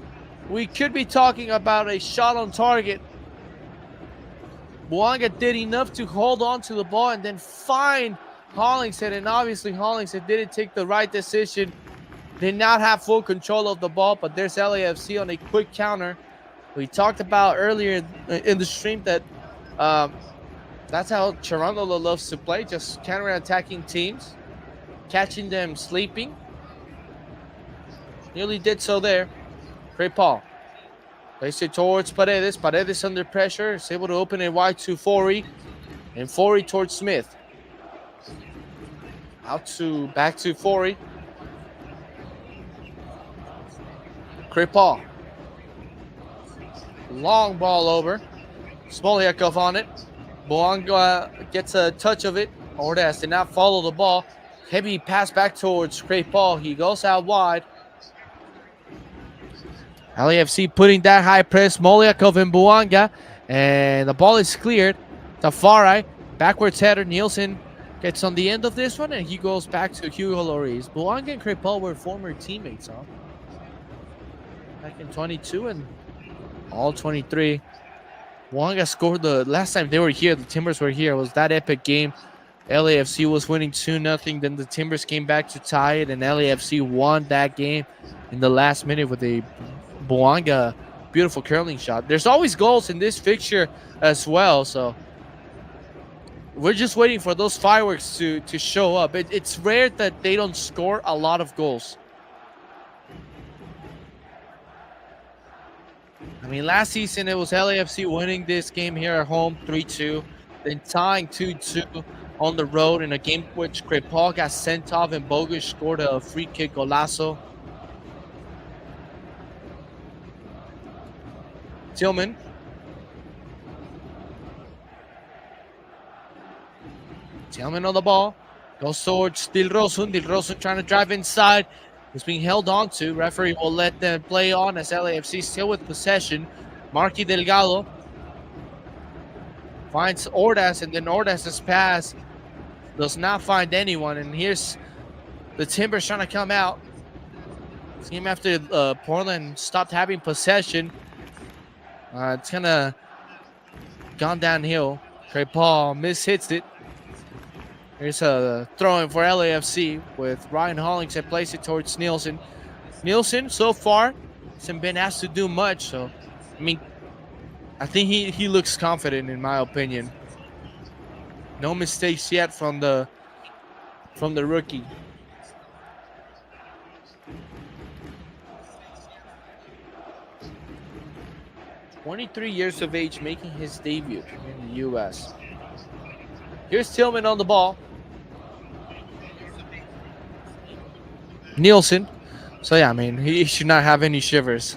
Speaker 1: we could be talking about a shot on target. Buanga did enough to hold on to the ball and then find Hollingshead, and obviously Hollingshead didn't take the right decision. Did not have full control of the ball, but there's LAFC on a quick counter. We talked about earlier in the stream that that's how Toronto loves to play, just counter-attacking teams, catching them sleeping. Nearly did so there. Great Paul. Plays it towards Paredes. Paredes under pressure. Is able to open it wide to Forey. And Forey towards Smith. Back to Forey. Great Paul. Long ball over. Smoliakov on it. Buanga gets a touch of it. Ordaz did not follow the ball. Heavy pass back towards Great Paul. He goes out wide. LAFC putting that high press. Moliakov and Buanga. And the ball is cleared. Tafari. Backwards header. Nielsen gets on the end of this one. And he goes back to Hugo Lloris. Buanga and Crepal were former teammates, huh? Back in 22 and all 23. Buanga scored the last time they were here. The Timbers were here. It was that epic game. LAFC was winning 2-0. Then the Timbers came back to tie it. And LAFC won that game in the last minute with a Buanga beautiful curling shot. There's always goals in this fixture as well, so we're just waiting for those fireworks to show up. It's rare that they don't score a lot of goals. I mean, last season it was LAFC winning this game here at home 3-2, then tying 2-2 on the road in a game which Crepal got sent off and Bogus scored a free kick golazo. Tillman. Tillman on the ball. Goes towards Dilrosun. Dilrosun trying to drive inside. He's being held on to. Referee will let them play on as LAFC still with possession. Marky Delgado finds Ordaz, and then Ordaz's pass does not find anyone. And here's the Timbers trying to come out. This game after Portland stopped having possession. It's kind of gone downhill. Trey Paul mishits it. Here's a throw-in for LAFC with Ryan Hollingshead plays it towards Nielsen. Nielsen, so far, hasn't been asked to do much. So, I mean, I think he looks confident, in my opinion. No mistakes yet from the rookie. 23 years of age, making his debut in the U.S. Here's Tillman on the ball. Nielsen. So, yeah, I mean, he should not have any shivers.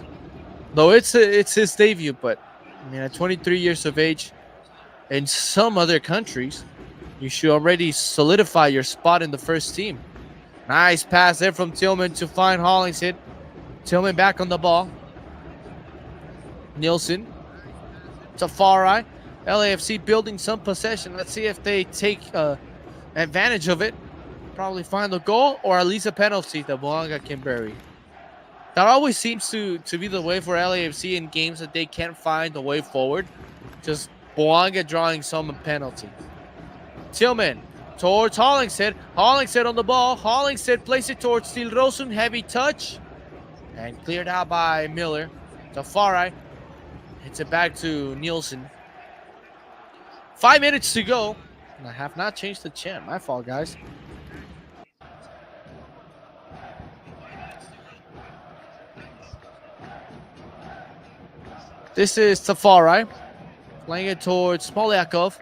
Speaker 1: Though it's his debut, but, I mean, at 23 years of age, in some other countries, you should already solidify your spot in the first team. Nice pass there from Tillman to find Hollingshead. Tillman back on the ball. Nielsen to far right. LAFC building some possession. Let's see if they take advantage of it. Probably find the goal or at least a penalty that Boanga can bury. That always seems to be the way for LAFC in games that they can't find the way forward. Just Boanga drawing some penalty. Tillman towards Hollingshead. Hollingshead on the ball. Hollingshead plays it towards Dilrosun. Heavy touch. And cleared out by Miller. To far right. Hits it back to Nielsen. 5 minutes to go. And I have not changed the chant. My fault, guys. This is Tafarai. Playing it towards Smoliakov.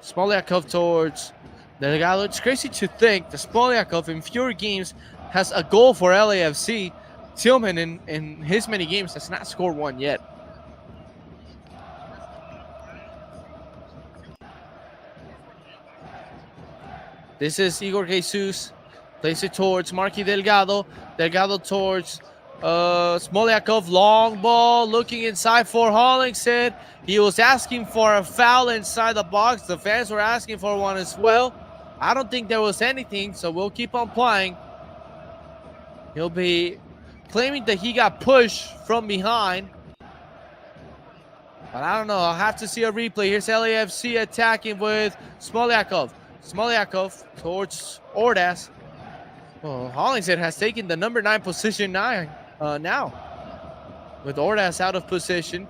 Speaker 1: Smoliakov towards Delgado. It's crazy to think that Smoliakov in fewer games has a goal for LAFC. Tillman in his many games has not scored one yet. This is Igor Jesus. Plays it towards Marky Delgado. Delgado towards Smoliakov. Long ball. Looking inside for Hollingshead. He was asking for a foul inside the box. The fans were asking for one as well. I don't think there was anything, so we'll keep on playing. He'll be claiming that he got pushed from behind. But I don't know. I'll have to see a replay. Here's LAFC attacking with Smoliakov. Smoliakov towards Ordaz. Well, Hollingshead has taken the number 9 position now. With Ordaz out of position.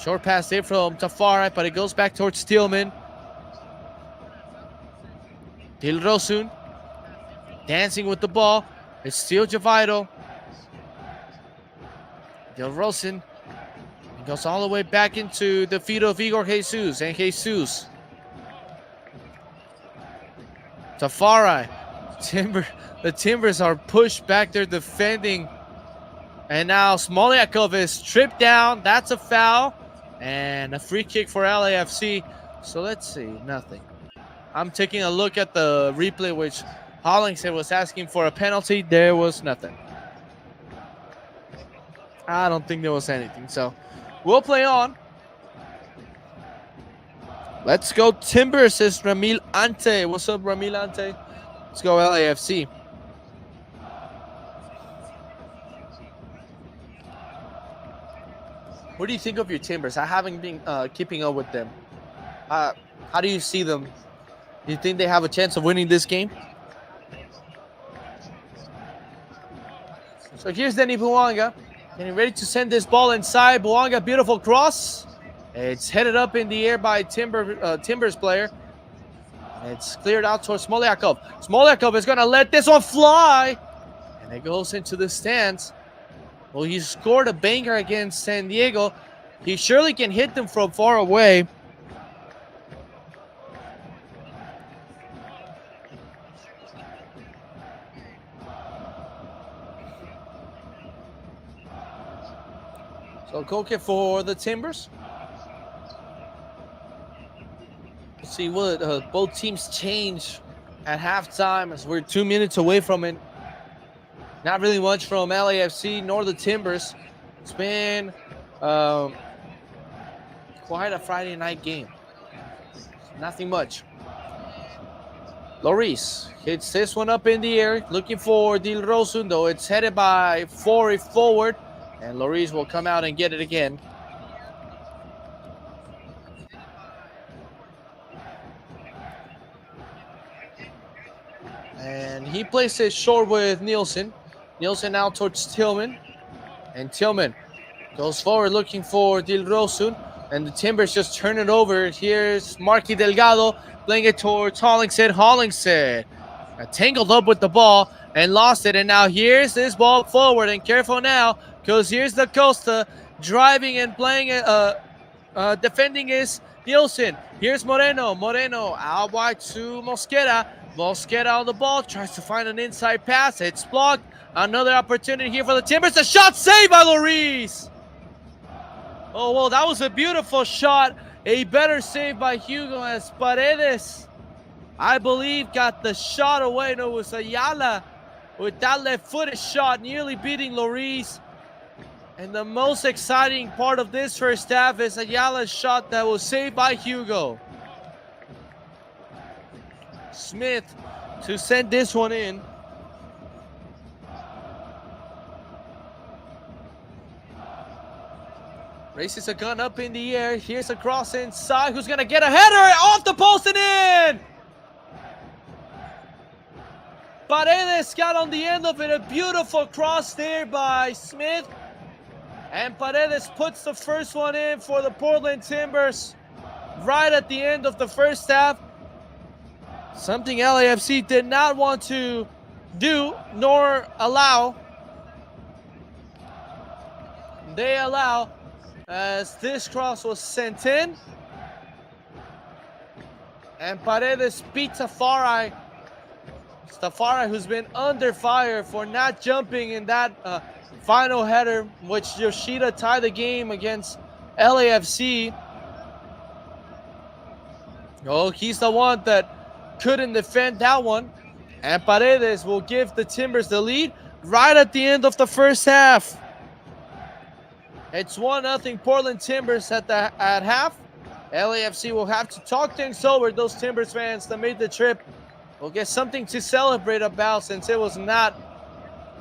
Speaker 1: Short pass there from Tafari, but it goes back towards Tillman. Dilrosun dancing with the ball. It's still Javido. Dilrosun goes all the way back into the feet of Igor Jesus. And Jesus. Tafari. The Timbers are pushed back there defending. And now Smoliakov is stripped down. That's a foul. And a free kick for LAFC. So let's see. Nothing. I'm taking a look at the replay, which Hollingshead was asking for a penalty. There was nothing. I don't think there was anything. So we'll play on. Let's go Timbers, says Ramil Ante. What's up, Ramil Ante? Let's go LAFC. What do you think of your Timbers? I haven't been keeping up with them. How do you see them? Do you think they have a chance of winning this game? So here's Denny Buanga. Getting ready to send this ball inside. Buanga, beautiful cross. It's headed up in the air by Timbers player. It's cleared out towards Smoliakov. Smoliakov is going to let this one fly. And it goes into the stands. Well, he scored a banger against San Diego. He surely can hit them from far away. So goal kick for the Timbers. Let's see what both teams change at halftime as we're 2 minutes away from it. Not really much from LAFC nor the Timbers. It's been quite a Friday night game. Nothing much. Loris hits this one up in the air, looking for Dilrosun, though it's headed by Forey forward, and Loris will come out and get it again. And he plays it short with Nielsen. Nielsen now towards Tillman. And Tillman goes forward looking for Dilrosun. And the Timbers just turn it over. Here's Marky Delgado playing it towards Hollingshead. Hollingshead tangled up with the ball and lost it. And now here's this ball forward. And careful now, because here's the Costa driving and playing it. Defending is Nielsen. Here's Moreno. Moreno out wide to Mosquera. Mosquera on the ball. Tries to find an inside pass. It's blocked. Another opportunity here for the Timbers. A shot saved by Loris. Oh, well, that was a beautiful shot. A better save by Hugo as Paredes I believe, got the shot away. No, it was Ayala with that left-footed shot, nearly beating Lloris. And the most exciting part of this first half is Ayala's shot that was saved by Hugo. Smith to send this one in. Raises a gun up in the air. Here's a cross inside. Who's going to get a header off the post and in? Paredes got on the end of it. A beautiful cross there by Smith. And Paredes puts the first one in for the Portland Timbers right at the end of the first half. Something LAFC did not want to do nor allow. They allow as this cross was sent in. And Paredes beats Safari. Safari, who's been under fire for not jumping in that final header, which Yoshida tied the game against LAFC. Oh, he's the one that couldn't defend that one. And Paredes will give the Timbers the lead right at the end of the first half. It's 1-0 Portland Timbers at half. LAFC will have to talk things over. Those Timbers fans that made the trip will get something to celebrate about, since it was not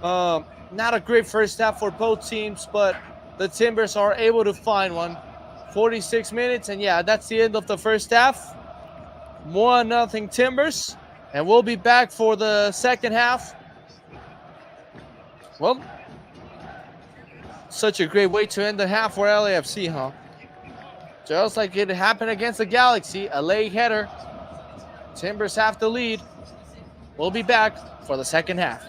Speaker 1: a great first half for both teams, but the Timbers are able to find one. 46 minutes, and yeah, that's the end of the first half. 1-0 Timbers, and we'll be back for the second half. Well, such a great way to end the half for LAFC, huh? Just like it happened against the Galaxy, a late header. Timbers have the lead. We'll be back for the second half.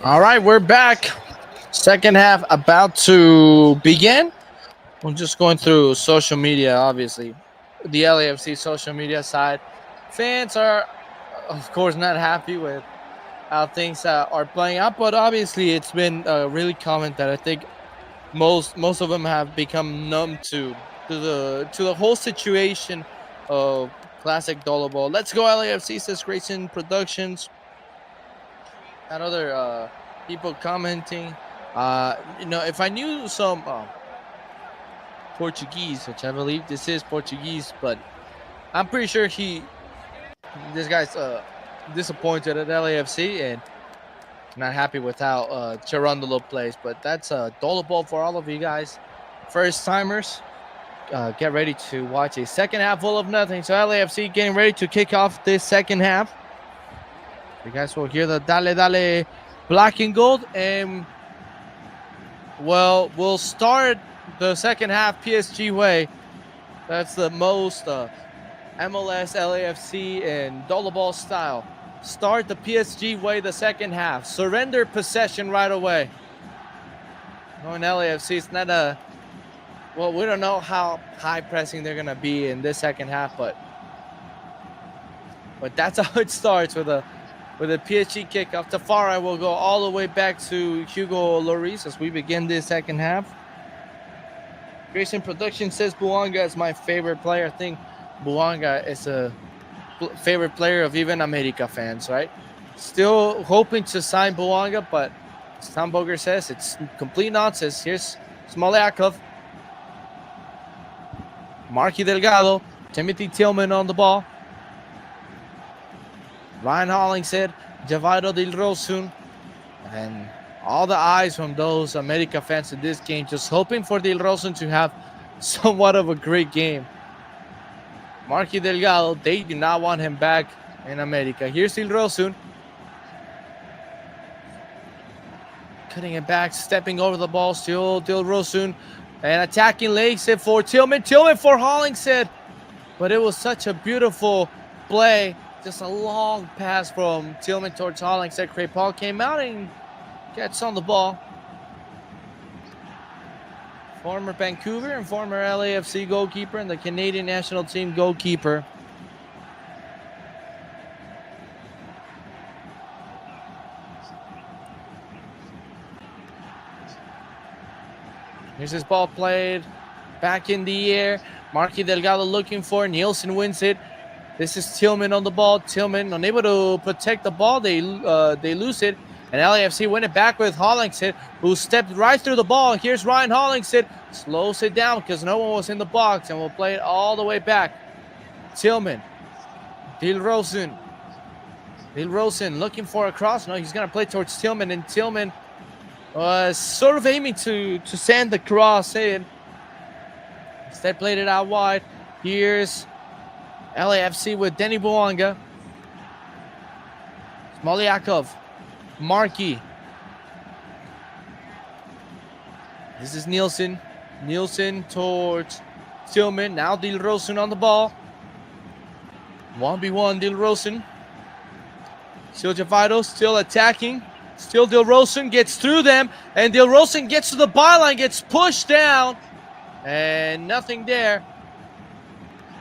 Speaker 1: All right, we're back. Second half about to begin. I'm just going through social media, obviously. The LAFC social media side. Fans are, of course, not happy with how things are playing out, but obviously it's been really common that I think most of them have become numb to the whole situation of classic dollar ball. Let's go LAFC, says Grayson Productions. And other people commenting. If I knew some Portuguese, which I believe this is Portuguese, but I'm pretty sure this guy's disappointed at LAFC and not happy with how Cherundolo plays. But that's a dollar ball for all of you guys, first timers. Get ready to watch a second half full of nothing. So LAFC getting ready to kick off this second half. You guys will hear the Dale Dale black and gold. And, well, we'll start the second half PSG way. That's the most MLS, LAFC, and dollar ball style. Start the PSG way the second half. Surrender possession right away. Knowing LAFC, it's not a... Well, we don't know how high pressing they're going to be in this second half, but that's how it starts with a PSG kickoff. Tafari will go all the way back to Hugo Lloris as we begin this second half. Grayson Production says Buanga is my favorite player. I think Buanga is a favorite player of even America fans, right? Still hoping to sign Buanga, but as Tom Boger says, it's complete nonsense. Here's Smolyakov. Marky Delgado. Timothy Tillman on the ball. Ryan Hollingshead, Javairo Dilrosun, and all the eyes from those America fans in this game, just hoping for Dilrosun to have somewhat of a great game. Marky Delgado, they do not want him back in America. Here's Dilrosun. Cutting it back, stepping over the ball, still Dilrosun. And attacking legs for Tillman. Tillman for Hollingshead. But it was such a beautiful play. Just a long pass from Tillman towards Hollingshead. Crepal came out and gets on the ball. Former Vancouver and former LAFC goalkeeper and the Canadian national team goalkeeper. Here's his ball played back in the air. Marky Delgado looking for. Nielsen wins it. This is Tillman on the ball. Tillman unable to protect the ball. They lose it. And LAFC win it back with Hollingshead, who stepped right through the ball. Here's Ryan Hollingshead. Slows it down because no one was in the box. And will play it all the way back. Tillman. Dilrosun. Dilrosun looking for a cross. No, he's going to play towards Tillman. And Tillman was sort of aiming to send the cross in. Instead played it out wide. Here's LAFC with Denny Buanga. Smolyakov. Markey. This is Nielsen. Nielsen towards Tillman. Now Dilrosun on the ball. 1v1 Dilrosun. Still Javairo, still attacking. Still Dilrosun gets through them. And Dilrosun gets to the byline, gets pushed down. And nothing there.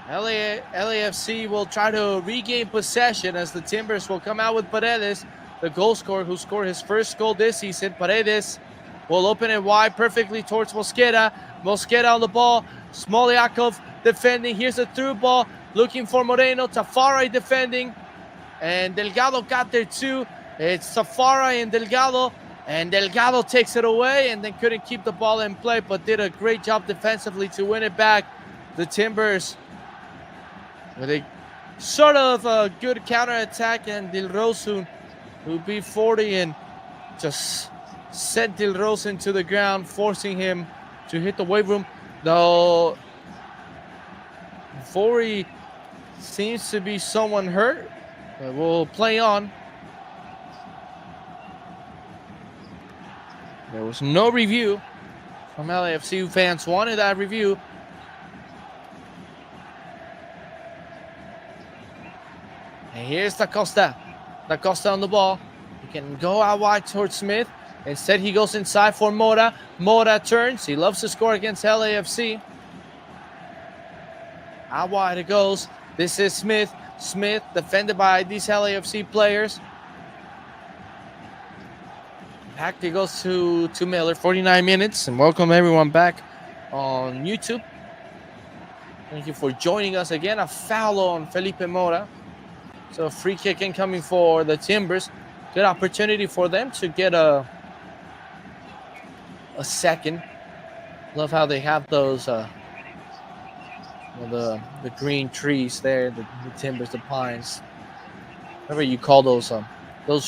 Speaker 1: LAFC will try to regain possession as the Timbers will come out with Paredes, the goal scorer who scored his first goal this season. Paredes will open it wide perfectly towards Mosquera. Mosquera on the ball. Smolyakov defending. Here's a through ball. Looking for Moreno. Tafari defending. And Delgado got there too. It's Tafari and Delgado. And Delgado takes it away and then couldn't keep the ball in play, but did a great job defensively to win it back. The Timbers with a sort of a good counterattack, and Dilrosun who beat 40 and just sent Dilrosun to the ground, forcing him to hit the weight room. Though Forey seems to be someone hurt, but we'll play on. There was no review from LAFC. Fans wanted that review. And here's Da Costa. Da Costa on the ball. He can go out wide towards Smith. Instead, he goes inside for Mora. Mora turns. He loves to score against LAFC. Out wide it goes. This is Smith. Smith defended by these LAFC players. Back it goes to Miller. 49 minutes. And welcome everyone back on YouTube. Thank you for joining us again. A foul on Felipe Mora. So a free kick incoming for the Timbers. Good opportunity for them to get a second. Love how they have those the green trees there, the timbers, the pines, whatever you call those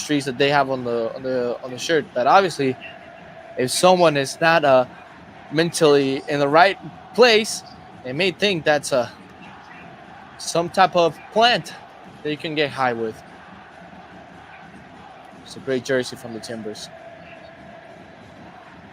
Speaker 1: trees that they have on the shirt. That obviously, if someone is not mentally in the right place, they may think that's some type of plant that you can get high with. It's a great jersey from the Timbers.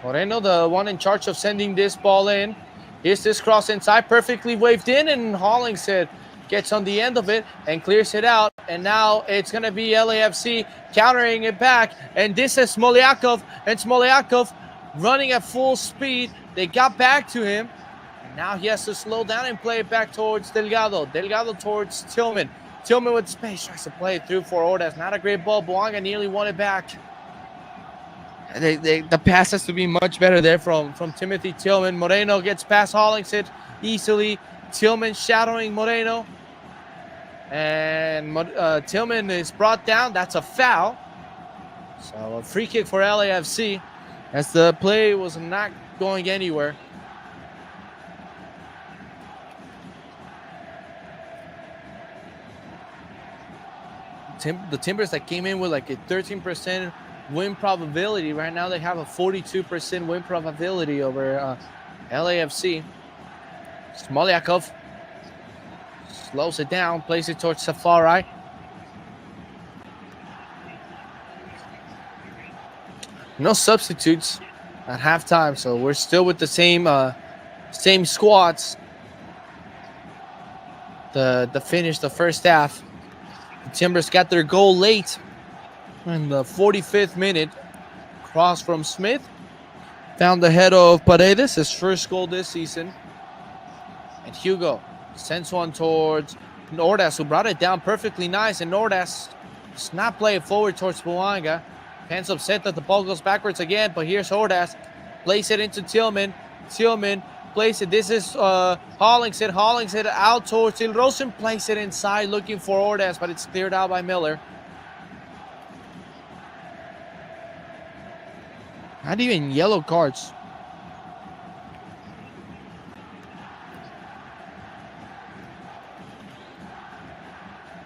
Speaker 1: Moreno, the one in charge of sending this ball in. Here's this cross inside, perfectly waved in, and Hollingshead gets on the end of it and clears it out. And now it's going to be LAFC countering it back. And this is Smoliakov, and Smoliakov running at full speed. They got back to him. And now he has to slow down and play it back towards Delgado. Delgado towards Tillman. Tillman with space tries to play it through for Ordaz. Not a great ball. Boanga nearly won it back. The pass has to be much better there from Timothy Tillman. Moreno gets past Hollingshead easily. Tillman shadowing Moreno. And Tillman is brought down. That's a foul. So a free kick for LAFC as the play was not going anywhere. The Timbers that came in with like a 13% win probability. Right now they have a 42% win probability over LAFC. Smoliakov slows it down, plays it towards Safari. No substitutes at halftime, so we're still with the same squads. The finish, the first half. The Timbers got their goal late in the 45th minute. Cross from Smith. Found the head of Paredes, his first goal this season. And Hugo sends one towards Ordaz, who brought it down perfectly nice. And Ordaz does not play it forward towards Boanga. Fans upset that the ball goes backwards again, but here's Ordaz. Plays it into Tillman. Tillman plays it. This is Hollingshead. Hollingshead out towards Rosen. Plays it inside looking for Ordaz, but it's cleared out by Miller. Not even yellow cards.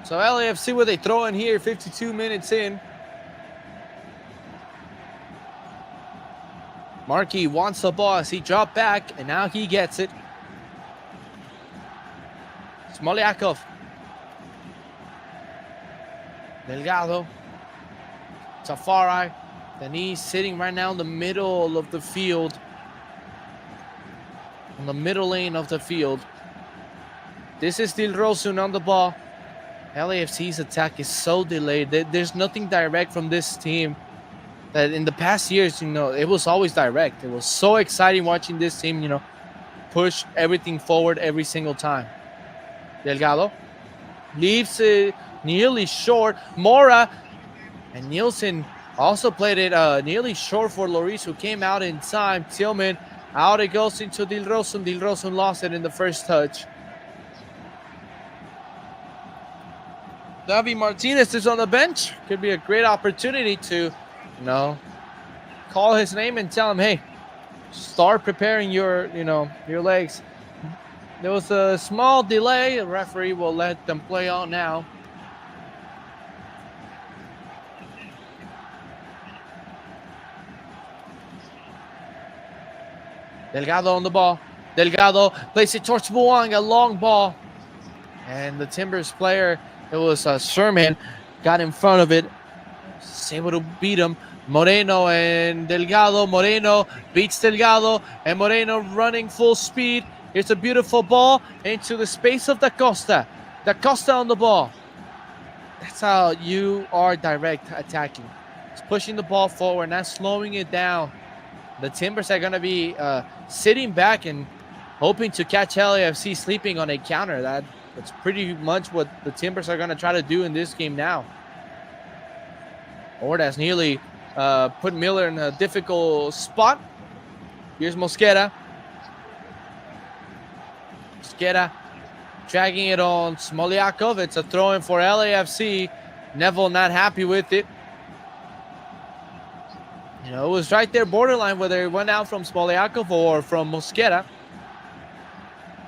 Speaker 1: So LAFC with a throw in here, 52 minutes in. Markey wants the ball as he dropped back, and now he gets it. Smoliakov. Delgado. Safari. Then he's sitting right now in the middle of the field. On the middle lane of the field. This is Dilrosun on the ball. LAFC's attack is so delayed. There's nothing direct from this team. That in the past years, it was always direct. It was so exciting watching this team, push everything forward every single time. Delgado leaves it nearly short. Mora and Nielsen also played it nearly short for Lloris, who came out in time. Tillman, out it goes into Dilrosun. Dilrosun lost it in the first touch. Davi Martinez is on the bench. Could be a great opportunity to call his name and tell him, hey, start preparing your legs. There was a small delay. The referee will let them play on now. Delgado on the ball. Delgado plays it towards Boanga, long ball. And the Timbers player, it was Sherman, got in front of it. Was able to beat him. Moreno and Delgado. Moreno beats Delgado, and Moreno running full speed. Here's a beautiful ball into the space of Da Costa. Da Costa on the ball. That's how you are direct attacking. It's pushing the ball forward, not slowing it down. The Timbers are going to be sitting back and hoping to catch LAFC sleeping on a counter. That's pretty much what the Timbers are going to try to do in this game now. Ordaz nearly put Miller in a difficult spot. Here's Mosquera. Mosquera dragging it on Smoliakov. It's a throw-in for LAFC. Neville not happy with it. You know, it was right there borderline whether it went out from Smoliakov or from Mosquera.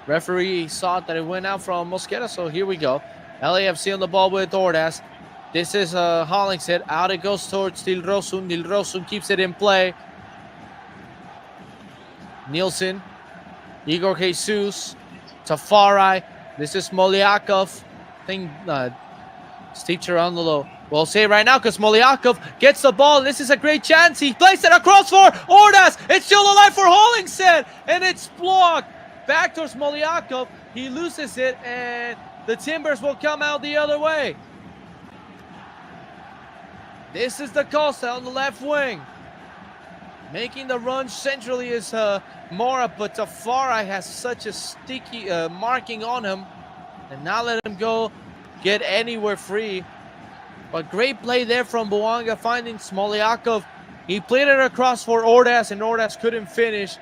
Speaker 1: Referee saw that it went out from Mosquera, so here we go. LAFC on the ball with Ordaz. This is Hollingshead. Out it goes towards Dilrosun. Dilrosun keeps it in play. Nielsen. Igor Jesus. Tafari. This is Smoliakov. I think Steve Cherundolo will say right now because Smoliakov gets the ball. This is a great chance. He plays it across for Ordaz. It's still alive for Hollingshead. And it's blocked. Back towards Smoliakov. He loses it. And the Timbers will come out the other way. This is the Costa on the left wing. Making the run centrally is Mora, but Tafari has such a sticky marking on him. And not let him go get anywhere free. But great play there from Buanga finding Smoliakov. He played it across for Ordaz, and Ordaz couldn't finish.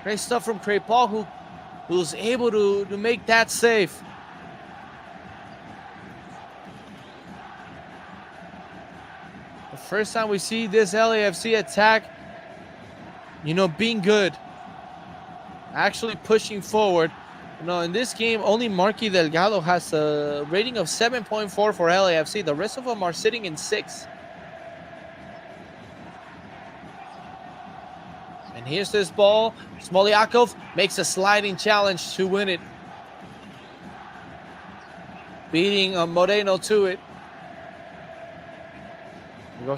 Speaker 1: Great stuff from Crepal, who was able to make that save. The first time we see this LAFC attack, you know, being good. Actually pushing forward. You know, in this game, only Marky Delgado has a rating of 7.4 for LAFC. The rest of them are sitting in 6. And here's this ball. Smoliakov makes a sliding challenge to win it. Beating Moreno to it.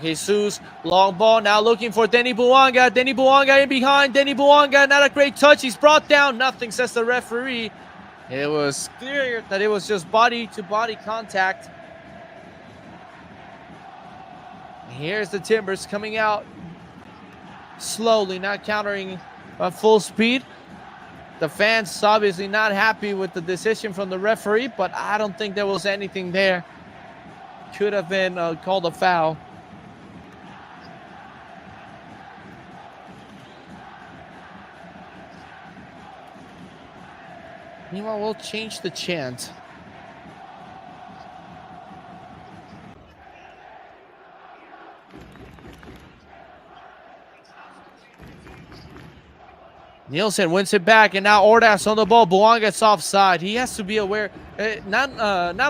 Speaker 1: Jesus, long ball, now looking for Denny Buanga. Denny Buanga in behind. Denny Buanga, not a great touch. He's brought down. Nothing, says the referee. It was clear that it was just body-to-body contact. Here's the Timbers coming out slowly, not countering at full speed. The fans obviously not happy with the decision from the referee, but I don't think there was anything there. Could have been called a foul. Meanwhile, we'll change the chant. Nielsen wins it back, and now Ordaz on the ball. Buanga's offside. He has to be aware. Not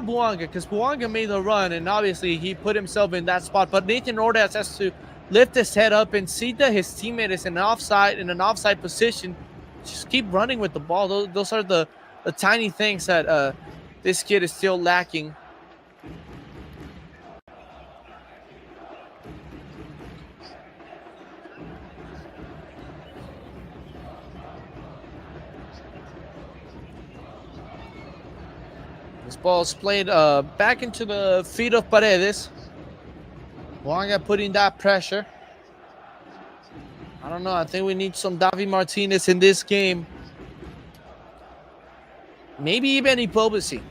Speaker 1: Buanga, because Buanga made the run, and obviously he put himself in that spot. But Nathan Ordaz has to lift his head up and see that his teammate is in an offside position. Just keep running with the ball. Those are the tiny things that this kid is still lacking. This ball is played back into the feet of Paredes. Buanga putting that pressure. I don't know. I think we need some Davi Martinez in this game. Maybe even Ipobasi.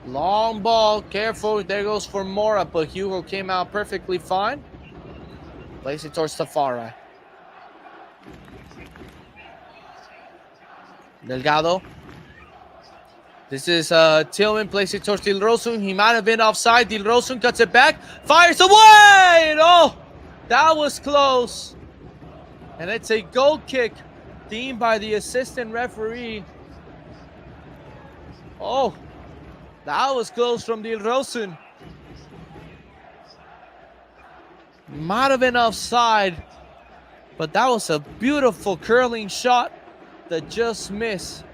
Speaker 1: Long ball. Careful. There goes for Mora, but Hugo came out perfectly fine. Plays it towards Tafari. Delgado. This is Tillman, plays it towards Dilrosun. He might have been offside. Dilrosun cuts it back. Fires away! Oh, that was close. And it's a goal kick deemed by the assistant referee. Oh, that was close from Dilrosun. Might have been offside, but that was a beautiful curling shot that just missed.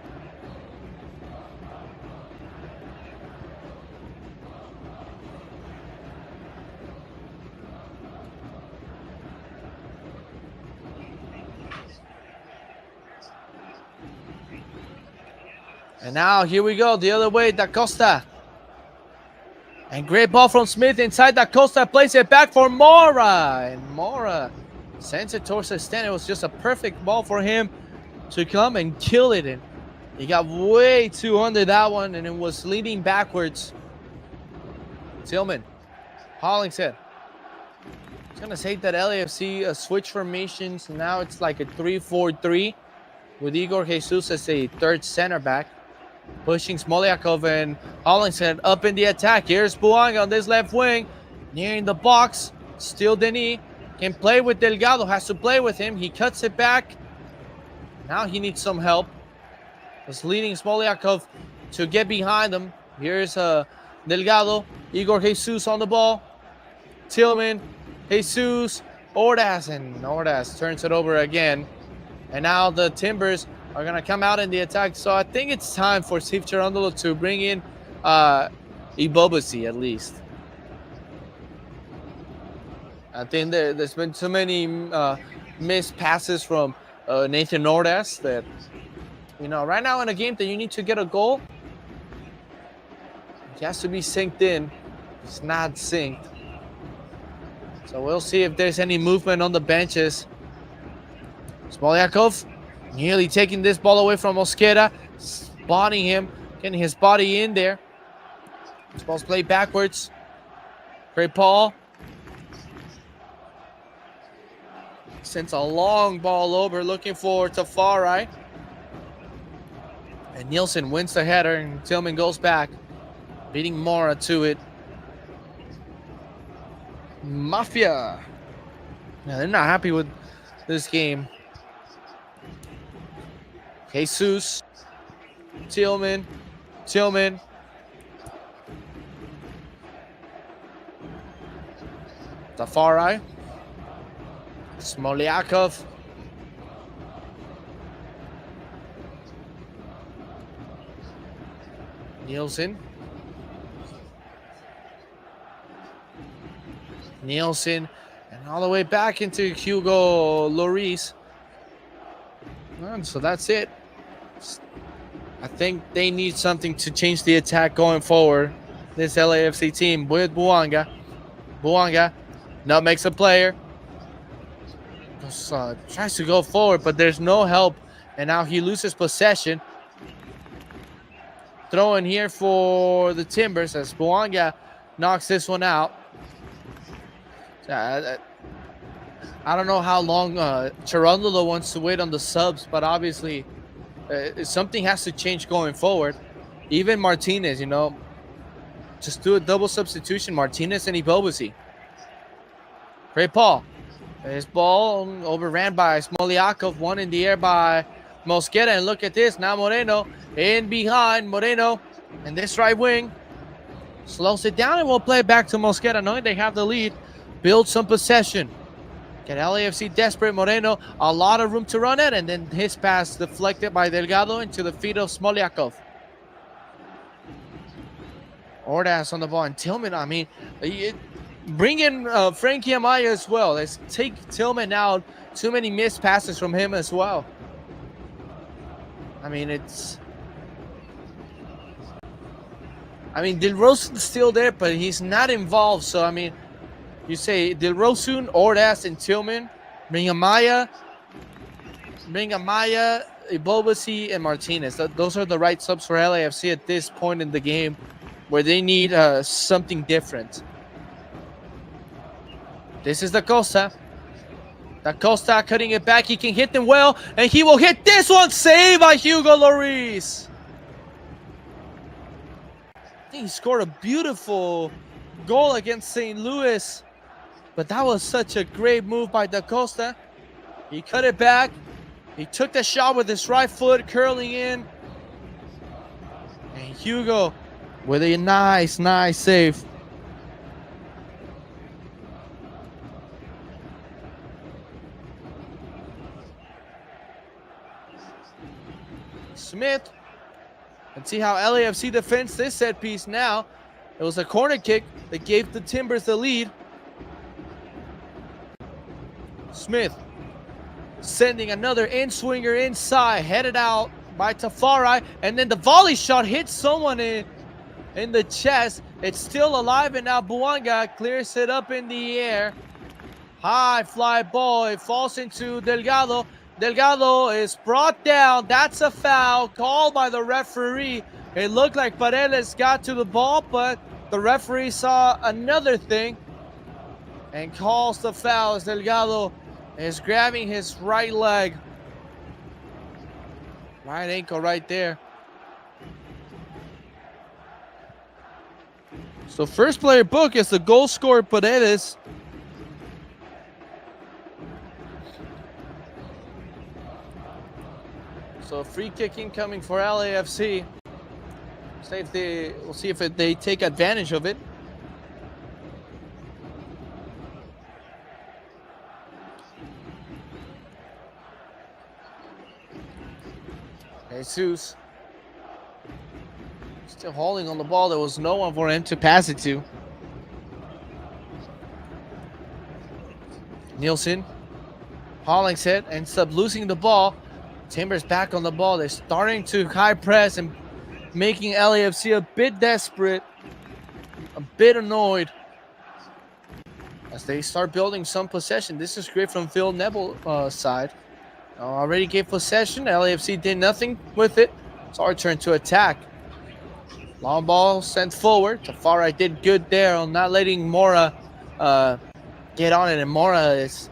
Speaker 1: And now here we go, the other way, Da Costa. And great ball from Smith inside. Da Costa plays it back for Mora. And Mora sends it towards the stand. It was just a perfect ball for him to come and kill it. And he got way too under that one, and it was leading backwards. Tillman, Hollingshead. It's going to say that LAFC switch formations. Now it's like a 3-4-3 with Igor Jesus as a third center back. Pushing Smoliakov and Hollingshead up in the attack. Here's Buanga on this left wing. Nearing the box. Still Denis. Can play with Delgado. Has to play with him. He cuts it back. Now he needs some help. Was leading Smoliakov to get behind him. Here's Delgado. Igor Jesus on the ball. Tillman. Jesus. Ordaz. And Ordaz turns it over again. And now the Timbers are going to come out in the attack. So I think it's time for Steve Cherundolo to bring in Ibobasi at least. I think there's been too many missed passes from Nathan Ordaz that, you know, right now in a game that you need to get a goal, it has to be synced in. It's not synced. So we'll see if there's any movement on the benches. Smoliakov nearly taking this ball away from Mosquera, spotting him, getting his body in there. This ball's played backwards. Great Paul sends a long ball over, looking for Tafari. And Nielsen wins the header, and Tillman goes back, beating Mora to it. Mafia. Now, they're not happy with this game. Jesus. Tillman. Tillman. Tafari. Smoliakov. Nielsen. Nielsen. And all the way back into Hugo Lloris. And so that's it. I think they need something to change the attack going forward. This LAFC team with Buanga. Buanga nutmegs a player. Tries to go forward, but there's no help. And now he loses possession. Throw in here for the Timbers as Buanga knocks this one out. I don't know how long Cherundolo wants to wait on the subs, but obviously something has to change going forward. Even Martinez, you know, just do a double substitution. Martinez and Ibobasi. Great Paul. His ball overran by Smoliakov. One in the air by Mosquera. And look at this. Now Moreno in behind. Moreno and this right wing slows it down and will play back to Mosquera, knowing they have the lead. Build some possession. Get LAFC desperate. Moreno, a lot of room to run it. And then his pass deflected by Delgado into the feet of Smoliakov. Ordaz on the ball. And Tillman, I mean, bring in Frankie Amaya as well. Let's take Tillman out. Too many missed passes from him as well. I mean, Dilrosun's still there, but he's not involved. So, I mean, you say Dilrosun, Ordaz, and Tillman. Bring Amaya, Ibobasi, and Martinez. Those are the right subs for LAFC at this point in the game, where they need something different. This is Da Costa. Da Costa cutting it back. He can hit them well, and he will hit this one. Saved by Hugo Lloris. I think he scored a beautiful goal against St. Louis, but that was such a great move by Da Costa. He cut it back. He took the shot with his right foot, curling in. And Hugo with a nice save. Smith. Let's see how LAFC defends this set piece now. It was a corner kick that gave the Timbers the lead. Smith sending another in-swinger inside, headed out by Tafari, and then the volley shot hits someone in the chest. It's still alive, and now Buanga clears it up in the air. High fly ball. It falls into Delgado. Delgado is brought down. That's a foul called by the referee. It looked like Paredes got to the ball, but the referee saw another thing and calls the foul as Delgado is grabbing his right leg. Right ankle right there. So first player book is the goal scorer Paredes. So free kick incoming for LAFC. We'll see if they take advantage of it. Jesus still holding on the ball. There was no one for him to pass it to. Nielsen, Hollingshead ends up losing the ball. Timbers back on the ball. They're starting to high press and making LAFC a bit desperate, a bit annoyed as they start building some possession. This is great from Phil Nebel's side. Already gave possession. LAFC did nothing with it. It's our turn to attack. Long ball sent forward. Tafari did good there on not letting Mora get on it. And Mora is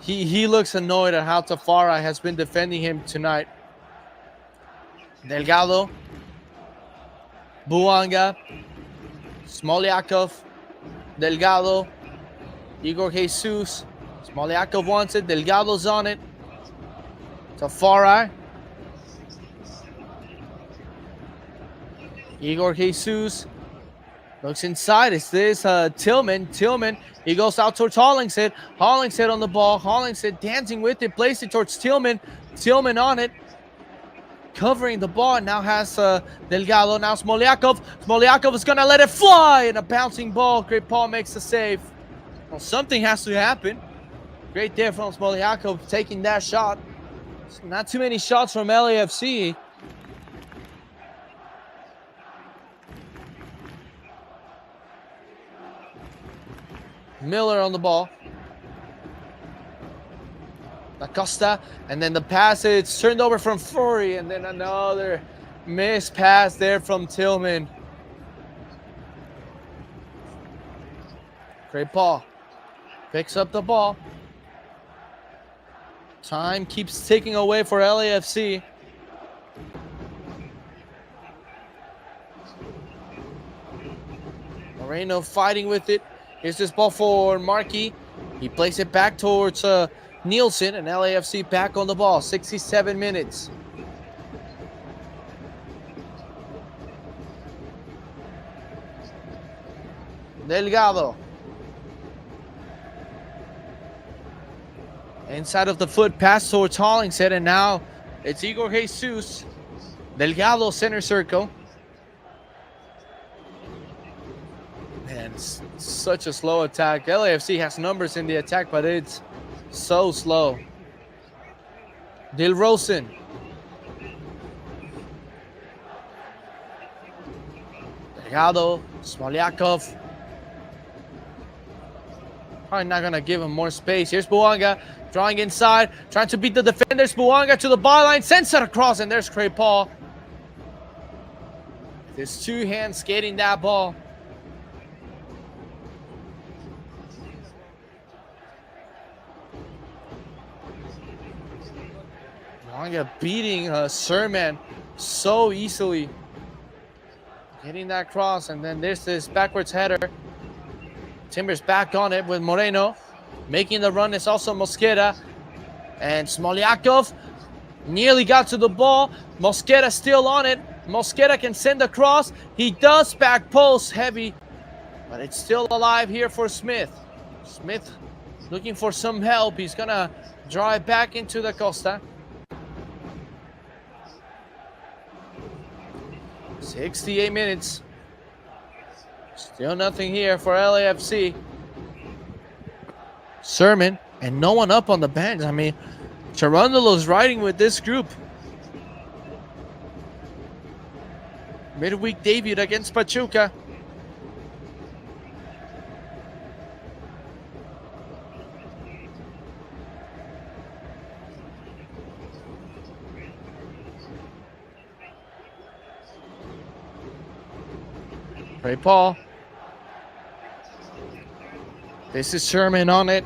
Speaker 1: he looks annoyed at how Tafari has been defending him tonight. Delgado, Buanga, Smoliakov, Delgado, Igor Jesus. Smoliakov wants it. Delgado's on it. Tafari. Igor Jesus looks inside. Is this Tillman? Tillman. He goes out towards Hollingshead. Hollingshead on the ball. Hollingshead dancing with it. Plays it towards Tillman. Tillman on it. Covering the ball. And now has Delgado. Now Smoliakov. Smoliakov is going to let it fly. And a bouncing ball. Great Paul makes the save. Well, something has to happen. Great there from Smoliakov taking that shot. Not too many shots from LAFC. Miller on the ball. Acosta, and then the pass, it's turned over from Furry, and then another missed pass there from Tillman. Great Paul picks up the ball. Time keeps ticking away for LAFC. Moreno fighting with it. Here's this ball for Markey. He plays it back towards Nielsen, and LAFC back on the ball. 67 minutes. Delgado. Inside of the foot, pass towards Hollingshead, and now it's Igor Jesus. Delgado, center circle. Man, it's such a slow attack. LAFC has numbers in the attack, but it's so slow. Dilrosen. Delgado, Smoliakov. Probably not going to give him more space. Here's Buanga drawing inside, trying to beat the defenders. Buanga to the byline, sends it across, and there's Craig Paul. His two hands skating that ball. Buanga beating Serman so easily. Getting that cross, and then there's this backwards header. Timbers back on it with Moreno. Making the run is also Mosquera. And Smoliakov nearly got to the ball. Mosquera still on it. Mosquera can send a cross. He does, back post heavy. But it's still alive here for Smith. Smith looking for some help. He's going to draw it back into the Costa. 68 minutes. Still nothing here for LAFC. Sermon, and no one up on the bench. I mean, Cherundolo's riding with this group. midweek debut against Pachuca. Ray Paul. This is Sherman on it.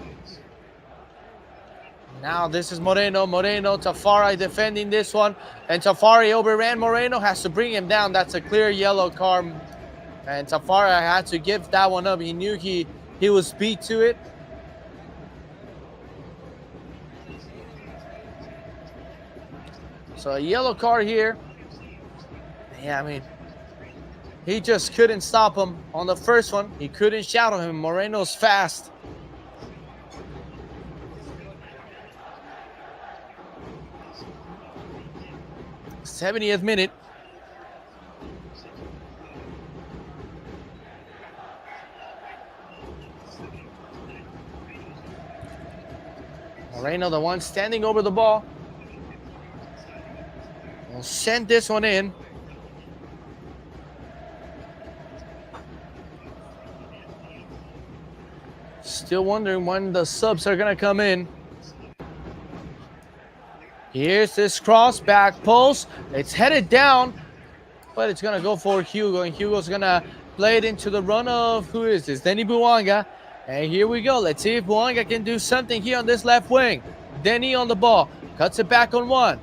Speaker 1: Now this is Moreno. Tafari defending this one. And Tafari overran Moreno, has to bring him down. That's a clear yellow card. And Tafari had to give that one up. He knew he was beat to it. So a yellow card here. Yeah, I mean, he just couldn't stop him on the first one. He couldn't shadow him. Moreno's fast. '70th minute. Moreno, the one standing over the ball. We'll send this one in. Still wondering when the subs are going to come in. Here's this cross, back post. It's headed down, but it's going to go for Hugo. And Hugo's going to play it into the run of, who is this? Denny Buanga. And here we go. Let's see if Buanga can do something here on this left wing. Denny on the ball. Cuts it back on one.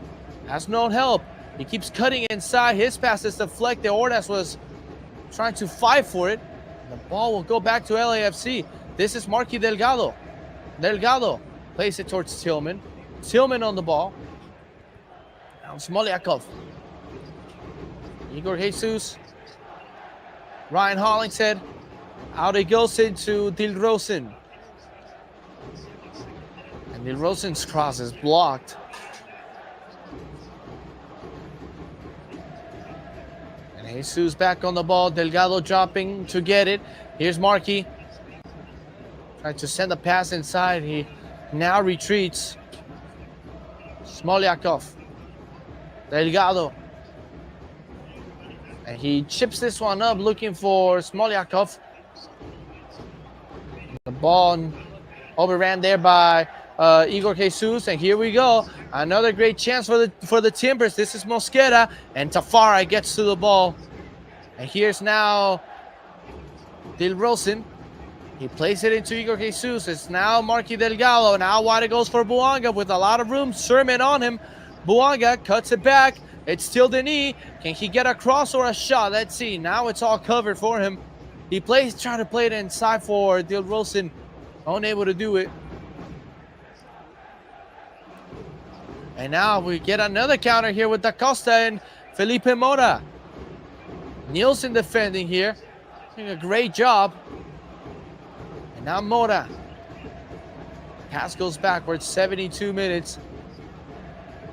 Speaker 1: Has no help. He keeps cutting inside. His pass is deflected. Ordaz was trying to fight for it. The ball will go back to LAFC. This is Marky Delgado. Delgado plays it towards Tillman. Tillman on the ball. Now Smoliakov. Igor Jesus. Ryan Hollingshead. Out it goes into Dilrosen. And Dilrosen's cross is blocked. And Jesus back on the ball. Delgado dropping to get it. Here's Marky. Trying to send a pass inside. He now retreats. Smoliakov. Delgado. And he chips this one up looking for Smoliakov. The ball overran there by Igor Jesus. And here we go. Another great chance for the Timbers. This is Mosquera. And Tafari gets to the ball. And here's now Dilrosen. He plays it into Igor Jesus. It's now Marky Delgado. Now wide it goes for Buanga with a lot of room. Sherman on him. Buanga cuts it back. It's still Denis. Can he get a cross or a shot? Let's see. Now it's all covered for him. He trying to play it inside for Dilrosen. Unable to do it. And now we get another counter here with Da Costa and Felipe Mora. Nielsen defending here. Doing a great job. And now Mora. Pass goes backwards, 72 minutes.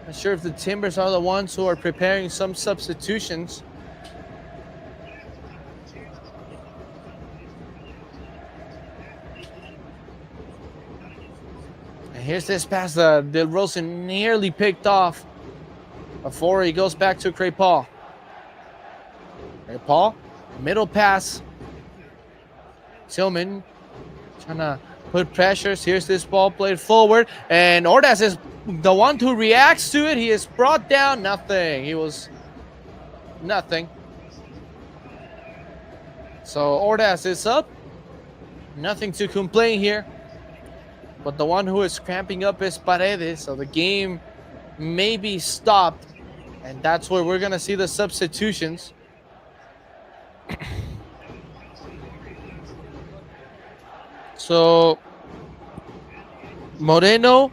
Speaker 1: Not sure if the Timbers are the ones who are preparing some substitutions. And here's this pass that Dilrosen nearly picked off before he goes back to Crepal. Crepal, middle pass. Tillman trying to put pressures. Here's this ball played forward. And Ordaz is the one who reacts to it. He is brought down. Nothing. He was nothing. So Ordaz is up. Nothing to complain here. But the one who is cramping up is Paredes. So the game may be stopped. And that's where we're going to see the substitutions. So Moreno,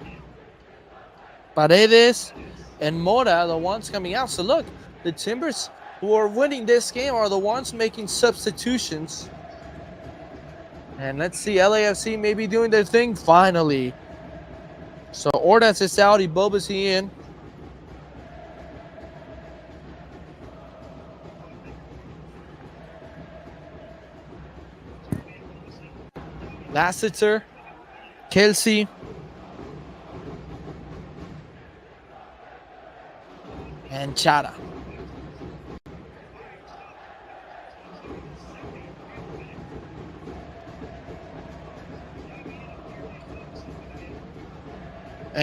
Speaker 1: Paredes, and Mora, the ones coming out. So look, the Timbers who are winning this game are the ones making substitutions. And let's see, LAFC maybe doing their thing finally. So Ordaz is out, Ibobasi in. Lassiter, Kelsey, and Chara.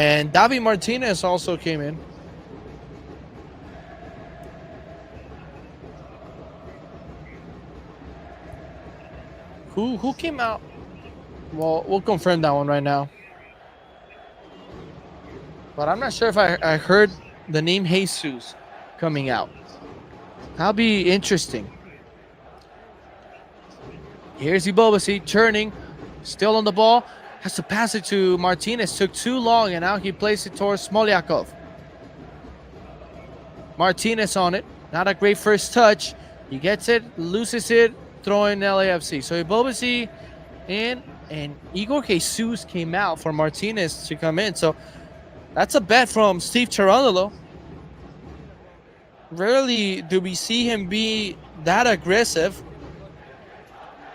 Speaker 1: And Davi Martinez also came in. Who came out? Well, we'll confirm that one right now. But I'm not sure if I heard the name Jesus coming out. That'll be interesting. Here's Ibobasi turning, still on the ball. Has to pass it to Martinez. Took too long, and now he plays it towards Smolyakov. Martinez on it. Not a great first touch. He gets it, loses it, throwing LAFC. So Ibobasi in, and Igor Jesus came out for Martinez to come in. So that's a bet from Steve Cherundolo. Rarely do we see him be that aggressive.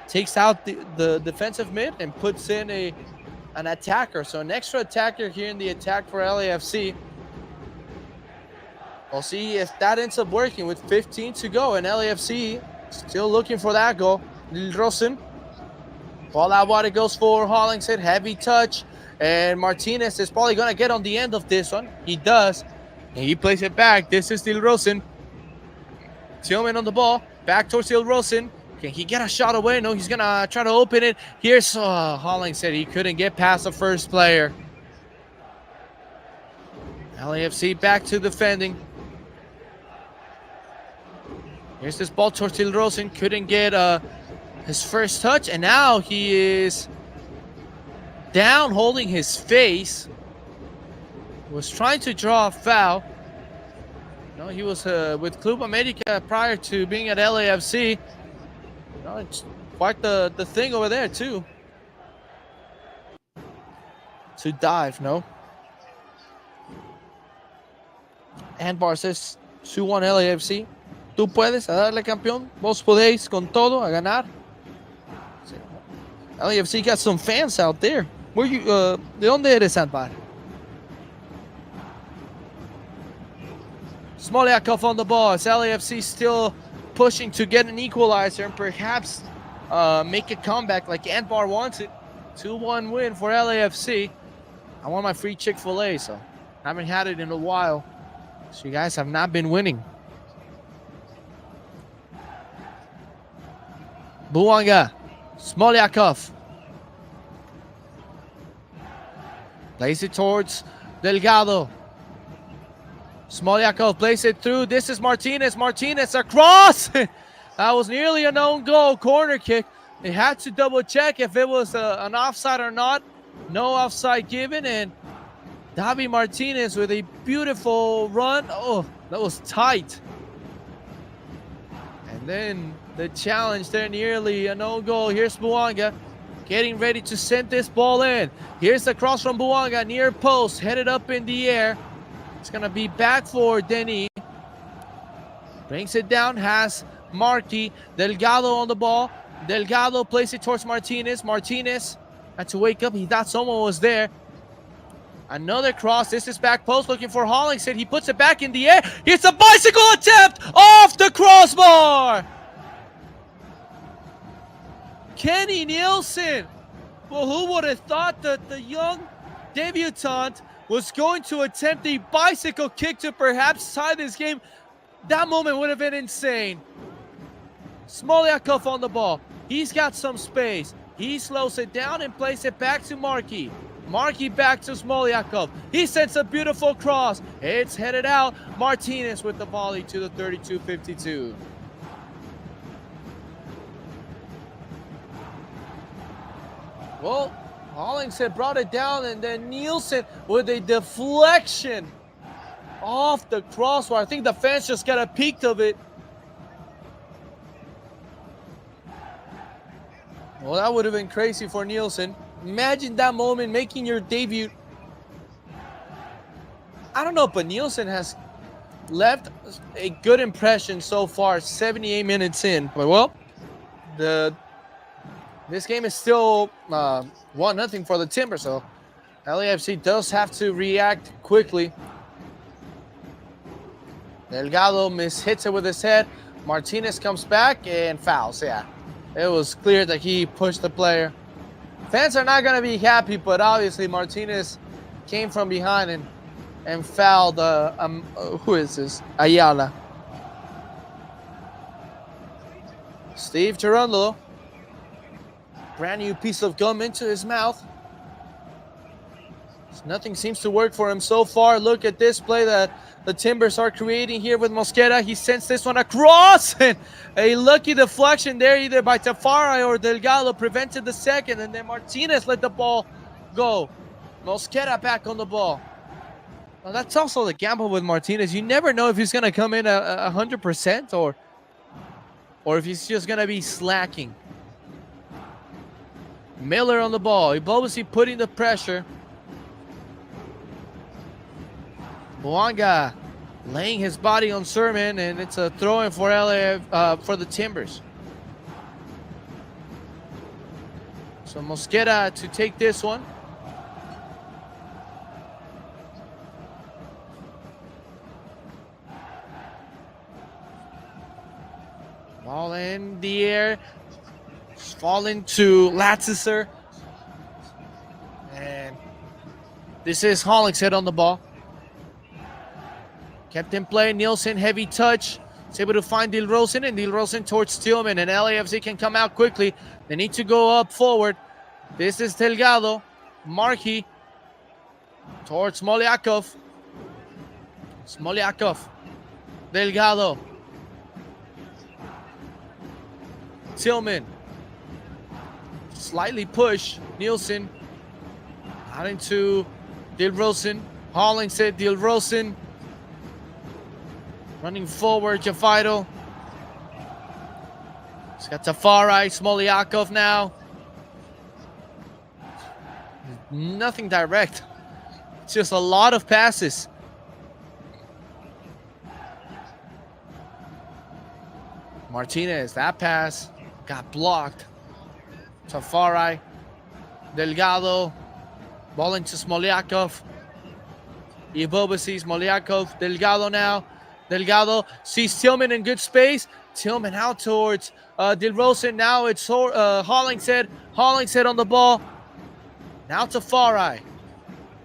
Speaker 1: Takes out the defensive mid and puts in an attacker. So an extra attacker here in the attack for LAFC. We'll see if that ends up working with 15 to go. And LAFC still looking for that goal. Lil Rosen. Ball out wide, it goes for Hollingshead. Heavy touch. And Martinez is probably going to get on the end of this one. He does. And he plays it back. This is Lil Rosen. Tillman on the ball. Back towards Lil Rosen. Can he get a shot away? No, he's going to try to open it. Here's Hollingshead. He couldn't get past the first player. LAFC back to defending. Here's this ball towards Lil Rosen. Couldn't get his first touch. And now he is down holding his face. Was trying to draw a foul. No, he was with Club America prior to being at LAFC. No, it's quite the thing over there too. To dive, no. Handbar says 2-1 LAFC. Tú puedes a darle, campeón. Vos podéis con todo a ganar. LAFC got some fans out there. Where you? ¿De dónde eres, Handbar? Smolyakov on the ball. As LAFC still pushing to get an equalizer and perhaps make a comeback like Handbar wants it. 2-1 win for LAFC. I want my free Chick-fil-A, so haven't had it in a while. So you guys have not been winning. Buanga, Smolyakov. Plays it towards Delgado. Smolyakov plays it through. This is Martinez. Martinez across. That was nearly an own goal. Corner kick. They had to double check if it was an offside or not. No offside given. And Davi Martinez with a beautiful run. Oh, that was tight. And then the challenge there, nearly an own goal. Here's Buanga getting ready to send this ball in. Here's the cross from Buanga, near post, headed up in the air. It's going to be back for Denis. Brings it down, has Markey. Delgado on the ball. Delgado plays it towards Martinez. Martinez had to wake up. He thought someone was there. Another cross. This is back post looking for Hollingshead. He puts it back in the air. It's a bicycle attempt off the crossbar. Kenny Nielsen. Well, who would have thought that the young debutant was going to attempt a bicycle kick to perhaps tie this game? That moment would have been insane. Smolyakov on the ball. He's got some space. He slows it down and plays it back to Markey. Markey back to Smolyakov. He sends a beautiful cross. It's headed out. Martinez with the volley to the 32-52. Well, Hollingshead brought it down, and then Nielsen with a deflection off the crossbar. I think the fans just got a peek of it. Well, that would have been crazy for Nielsen. Imagine that moment, making your debut. I don't know, but Nielsen has left a good impression so far, 78 minutes in. But, well, this game is still 1-0 for the Timber, so LAFC does have to react quickly. Delgado hits it with his head. Martinez comes back and fouls. Yeah, it was clear that he pushed the player. Fans are not going to be happy, but obviously Martinez came from behind and fouled. Who is this? Ayala. Steve Cherundolo. Brand new piece of gum into his mouth. Nothing seems to work for him so far. Look at this play that the Timbers are creating here with Mosquera. He sends this one across, and a lucky deflection there either by Tafari or Delgado prevented the second, and then Martinez let the ball go. Mosquera back on the ball. Well, that's also the gamble with Martinez. You never know if he's going to come in 100% or if he's just going to be slacking. Miller on the ball. Ibobasi putting the pressure. Buanga laying his body on Sermon, and it's a throw-in for for the Timbers. So Mosquera to take this one. Ball in the air. Falling to Lattiser. And this is Hollingshead on the ball. Kept in play. Nielsen, heavy touch. Is able to find Dilrosen, and Dilrosen towards Tillman, and LAFC can come out quickly. They need to go up forward. This is Delgado. Markey towards Smoliakov. Smoliakov. Delgado. Tillman. Slightly push. Nielsen. Out into Dilrosen. Hollingshead, Dilrosen. Running forward, Jafaido. He's got Tafari, Smoliakov now. Nothing direct. It's just a lot of passes. Martinez, that pass got blocked. Tafari, Delgado, ball into Smoliakov. Ibobasi, Smoliakov, Delgado now. Delgado sees Tillman in good space. Tillman out towards Dilrosen. Now it's Hollingshead. Hollingshead on the ball. Now Tafari.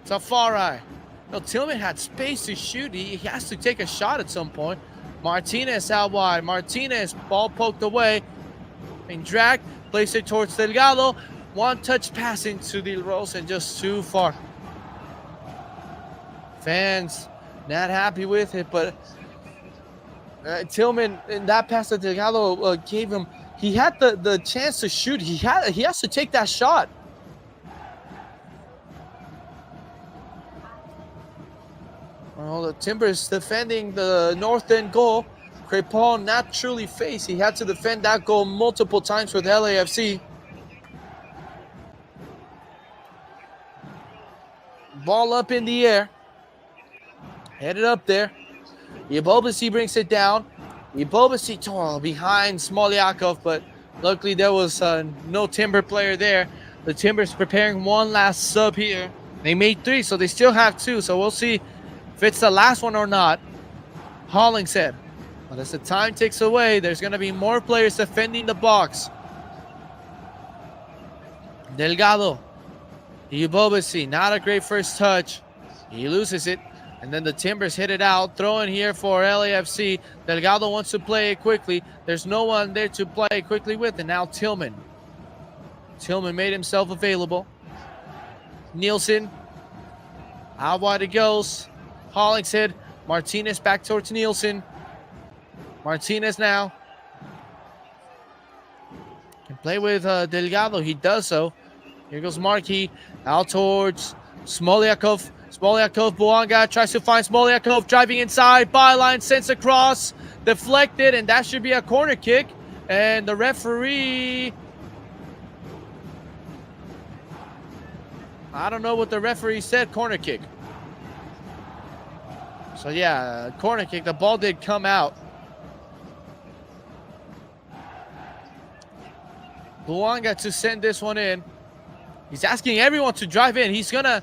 Speaker 1: Tafari. No, Tillman had space to shoot. He has to take a shot at some point. Martinez out wide. Martinez, ball poked away. And dragged. Plays it towards Delgado. One touch pass into Dilrosen, just too far. Fans not happy with it, but Tillman, in that pass that Delgado gave him, he had the chance to shoot. He has to take that shot. Well, the Timbers defending the north end goal. Crepon not truly faced. He had to defend that goal multiple times with LAFC. Ball up in the air. Headed up there. Ibobasi brings it down. Ibobasi behind Smoliakov, but luckily there was no Timber player there. The Timbers preparing one last sub here. They made 3, so they still have 2. So we'll see if it's the last one or not. Hollingshead. But as the time ticks away, there's going to be more players defending the box. Delgado. Ibobasi, not a great first touch. He loses it. And then the Timbers hit it out. Throw in here for LAFC. Delgado wants to play it quickly. There's no one there to play it quickly with. And now Tillman. Tillman made himself available. Nielsen. How wide it goes. Hollingshead. Martinez back towards Nielsen. Martinez now. Can play with Delgado. He does so. Here goes Markey. Out towards Smoliakov. Smoliakov, Buanga tries to find Smoliakov, driving inside, byline, sends across, deflected, and that should be a corner kick. And the referee, I don't know what the referee said, corner kick. So yeah, corner kick, the ball did come out. Buanga to send this one in. He's asking everyone to drive in. He's gonna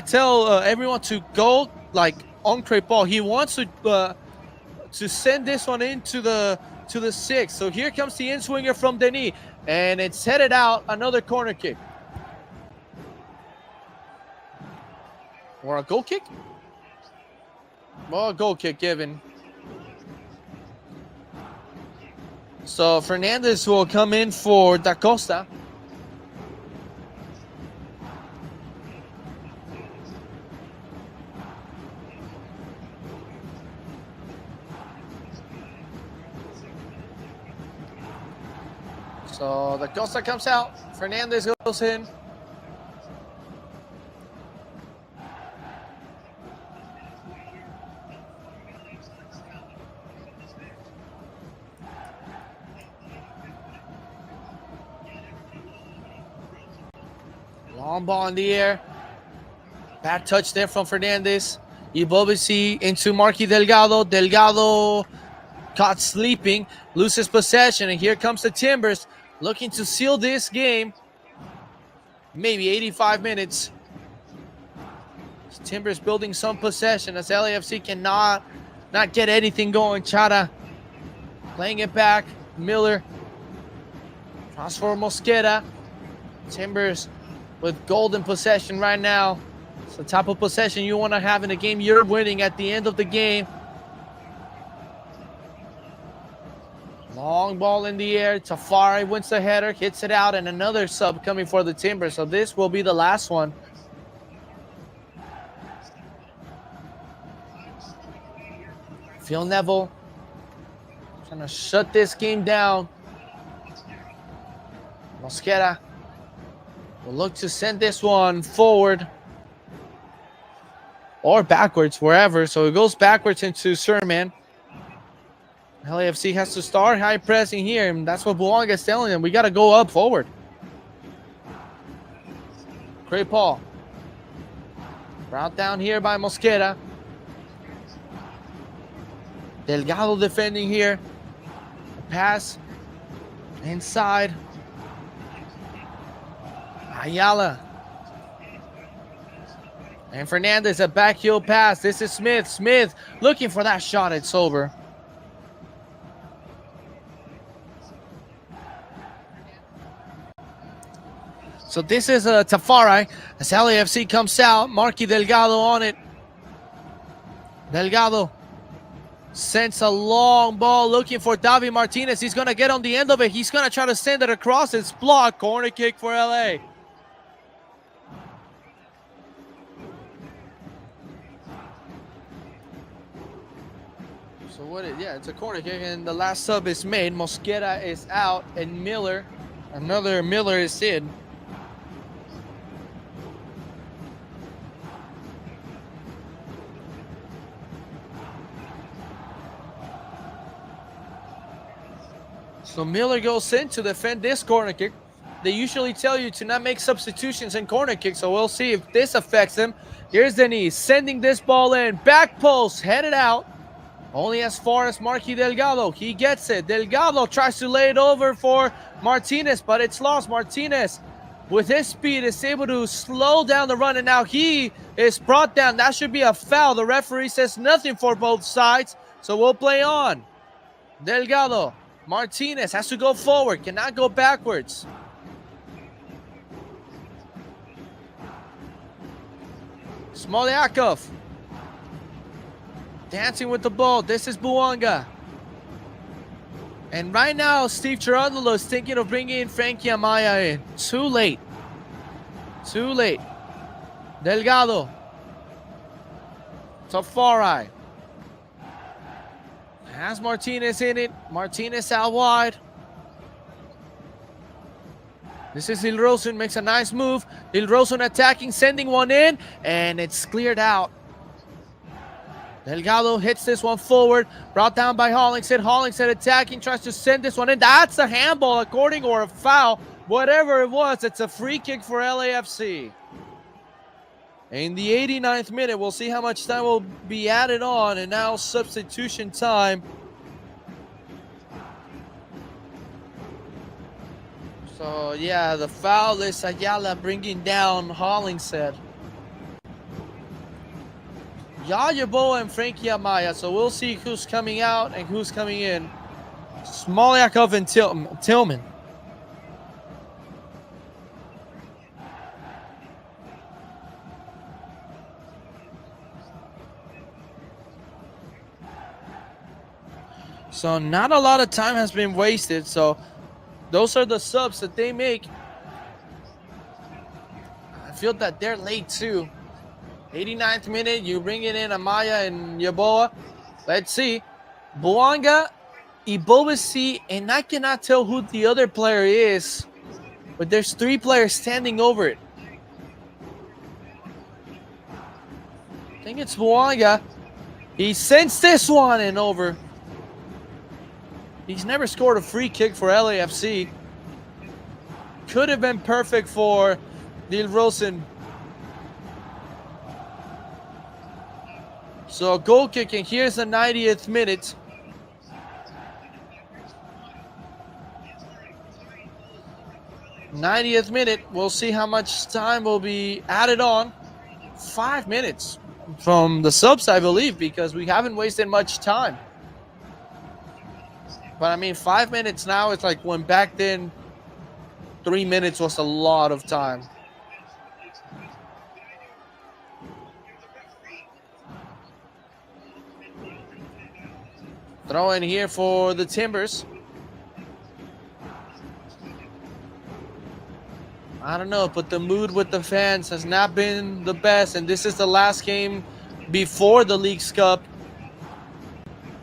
Speaker 1: tell everyone to go like on Crepon. He wants to send this one into the 6. So here comes the in-swinger from Denis, and it's headed out. Another corner kick. Or a goal kick? Well, a goal kick given. So Fernandez will come in for Da Costa. So Da Costa comes out. Fernandez goes in. Long ball in the air. Bad touch there from Fernandez. Ibobisi into Marky Delgado. Delgado caught sleeping. Loses possession. And here comes the Timbers looking to seal this game. Maybe 85 minutes. Timbers building some possession as LAFC cannot not get anything going. Chara playing it back. Miller. Cross for Mosquera. Timbers with golden possession right now. It's the type of possession you want to have in a game you're winning at the end of the game. Long ball in the air. Tafari wins the header, hits it out, and another sub coming for the Timbers. So this will be the last one. Phil Neville trying to shut this game down. Mosquera will look to send this one forward or backwards, wherever. So it goes backwards into Surman. LAFC has to start high pressing here, and that's what Buanga is telling them. We got to go up forward. Great Paul. Brought down here by Mosquera. Delgado defending here. Pass inside. Ayala. And Fernandez, a back heel pass. This is Smith. Smith looking for that shot. It's over. So this is Tafari as LAFC comes out. Marky Delgado on it. Delgado sends a long ball looking for Davi Martinez. He's going to get on the end of it. He's going to try to send it across. It's blocked. Corner kick for LA. So it's a corner kick, and the last sub is made. Mosquera is out, and another Miller is in. So Miller goes in to defend this corner kick. They usually tell you to not make substitutions in corner kicks, so we'll see if this affects him. Here's Denise sending this ball in. Back post, headed out. Only as far as Marky Delgado. He gets it. Delgado tries to lay it over for Martinez, but it's lost. Martinez, with his speed, is able to slow down the run, and now he is brought down. That should be a foul. The referee says nothing for both sides, so we'll play on. Delgado. Martinez has to go forward, cannot go backwards. Smoliakov dancing with the ball. This is Buanga. And right now, Steve Cherundolo is thinking of bringing Frankie Amaya in. Too late. Too late. Delgado. Tafari. Has Martinez in it. Martinez out wide. This is Ilrosun, makes a nice move. Ilrosun attacking, sending one in, and it's cleared out. Delgado hits this one forward, brought down by Hollingshead. Hollingshead attacking, tries to send this one in. That's a handball, according, or a foul. Whatever it was, it's a free kick for LAFC. In the 89th minute, we'll see how much time will be added on, and now substitution time. So, yeah, the foul is Ayala bringing down Hollingshead. Yayaboa and Frankie Amaya, so we'll see who's coming out and who's coming in. Smoliakov and Tillman. So not a lot of time has been wasted. So those are the subs that they make. I feel that they're late too. 89th minute, you bring it in Amaya and Yaboa. Let's see. Buanga, Ibobasi, and I cannot tell who the other player is, but there's 3 players standing over it. I think it's Buanga. He sends this one in over. He's never scored a free kick for LAFC. Could have been perfect for Dilrosun. So goal kicking. Here's the 90th minute. We'll see how much time will be added on. 5 minutes from the subs, I believe, because we haven't wasted much time. But I mean, 5 minutes now, it's like when back then 3 minutes was a lot of time. Throw in here for the Timbers. I don't know, but the mood with the fans has not been the best, and this is the last game before the Leagues Cup.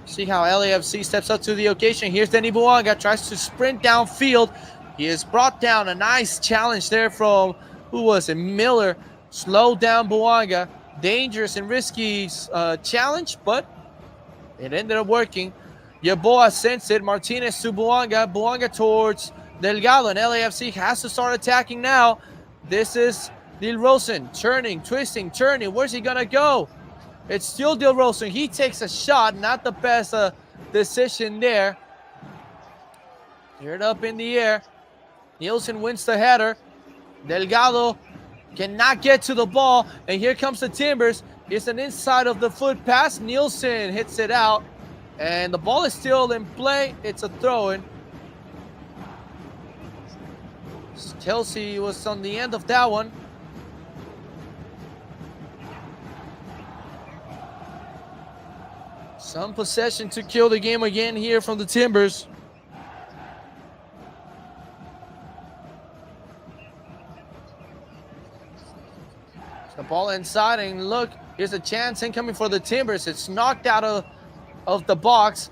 Speaker 1: See how LAFC steps up to the occasion. Here's Denny Buanga, tries to sprint downfield. He is brought down. A nice challenge there from, who was it, Miller. Slow down Buanga. Dangerous and risky challenge, but it ended up working. Yaboa sends it. Martinez to Buanga. Buanga towards Delgado, and LAFC has to start attacking now. This is Dilrosun, turning, twisting, turning. Where's he gonna go? It's still Dilrosun. He takes a shot. Not the best decision there. Cleared up in the air. Nielsen wins the header. Delgado cannot get to the ball, and here comes the Timbers. It's an inside of the foot pass. Nielsen hits it out, and the ball is still in play. It's a throw-in. Kelsey was on the end of that one. Some possession to kill the game again here from the Timbers. The ball inside, and look, here's a chance incoming for the Timbers. It's knocked out of the box.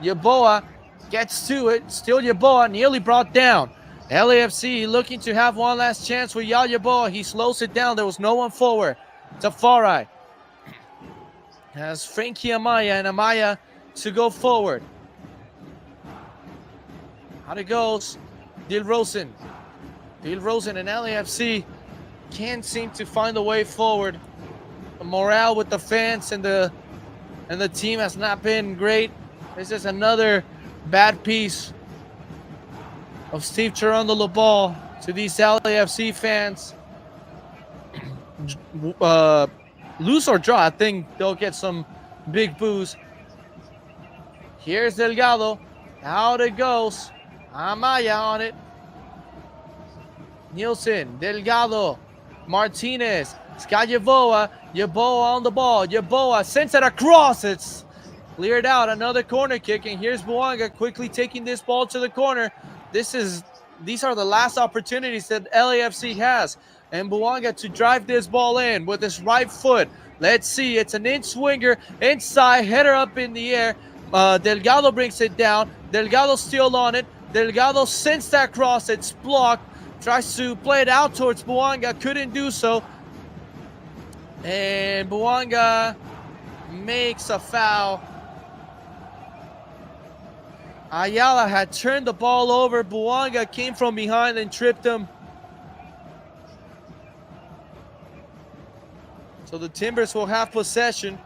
Speaker 1: Yaboa gets to it. Still Yaboa, nearly brought down. LAFC looking to have one last chance with Yaboa. He slows it down. There was no one forward. Tafari has Frankie Amaya, and Amaya to go forward. Out it goes. Dilrosun and LAFC can't seem to find a way forward. The morale with the fans and the team has not been great. This is another bad piece of Steve Cherundolo ball to these LAFC fans. Lose or draw, I think they'll get some big boos. Here's Delgado. Out it goes. Amaya on it. Nielsen, Delgado, Martinez, Scott Yaboa on the ball. Yaboa sends it across. It's cleared out. Another corner kick, and here's Buanga quickly taking this ball to the corner. These are the last opportunities that LAFC has, and Buanga to drive this ball in with his right foot. Let's see, it's an in-swinger, inside, header up in the air. Delgado brings it down. Delgado still on it. Delgado sends that cross. It's blocked. Tries to play it out towards Buanga. Couldn't do so. And Buanga makes a foul. Ayala had turned the ball over. Buanga came from behind and tripped him. So the Timbers will have possession.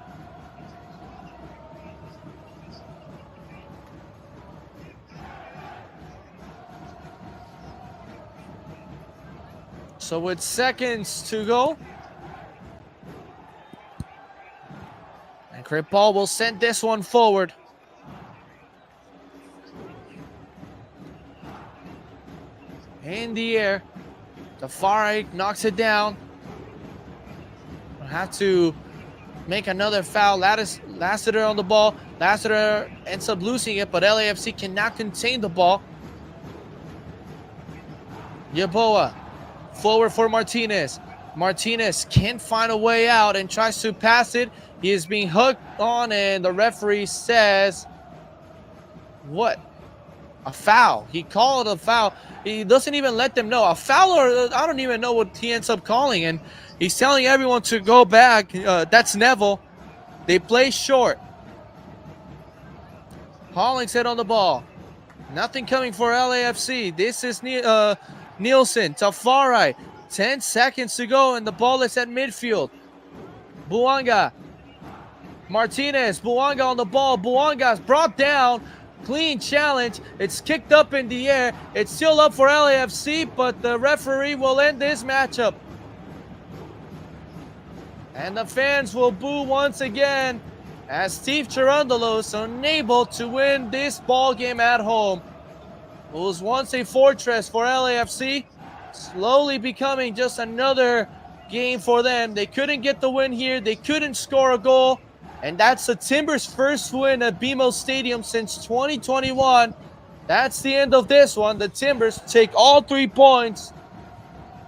Speaker 1: So with seconds to go, and Kripal will send this one forward. In the air, Tafari knocks it down. We'll have to make another foul. Lassiter on the ball. Lassiter ends up losing it, but LAFC cannot contain the ball. Yeboah forward for Martinez. Martinez can't find a way out and tries to pass it. He is being hooked on, and the referee says, what? A foul. He called a foul. He doesn't even let them know. A foul, or I don't even know what he ends up calling. And he's telling everyone to go back. That's Neville. They play short. Hollingshead on the ball. Nothing coming for LAFC. This is Nielsen. Tafari. 10 seconds to go, and the ball is at midfield. Buanga. Martinez. Buanga on the ball. Buanga's brought down. Clean challenge. It's kicked up in the air. It's still up for LAFC, but the referee will end this matchup. And the fans will boo once again as Steve Cherundolo is unable to win this ball game at home. It was once a fortress for LAFC, slowly becoming just another game for them. They couldn't get the win here. They couldn't score a goal. And that's the Timbers' first win at BMO Stadium since 2021. That's the end of this one. The Timbers take all 3 points.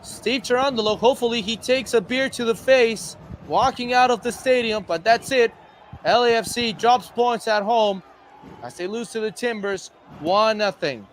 Speaker 1: Steve Cherundolo, hopefully he takes a beer to the face walking out of the stadium, but that's it. LAFC drops points at home as they lose to the Timbers 1-0.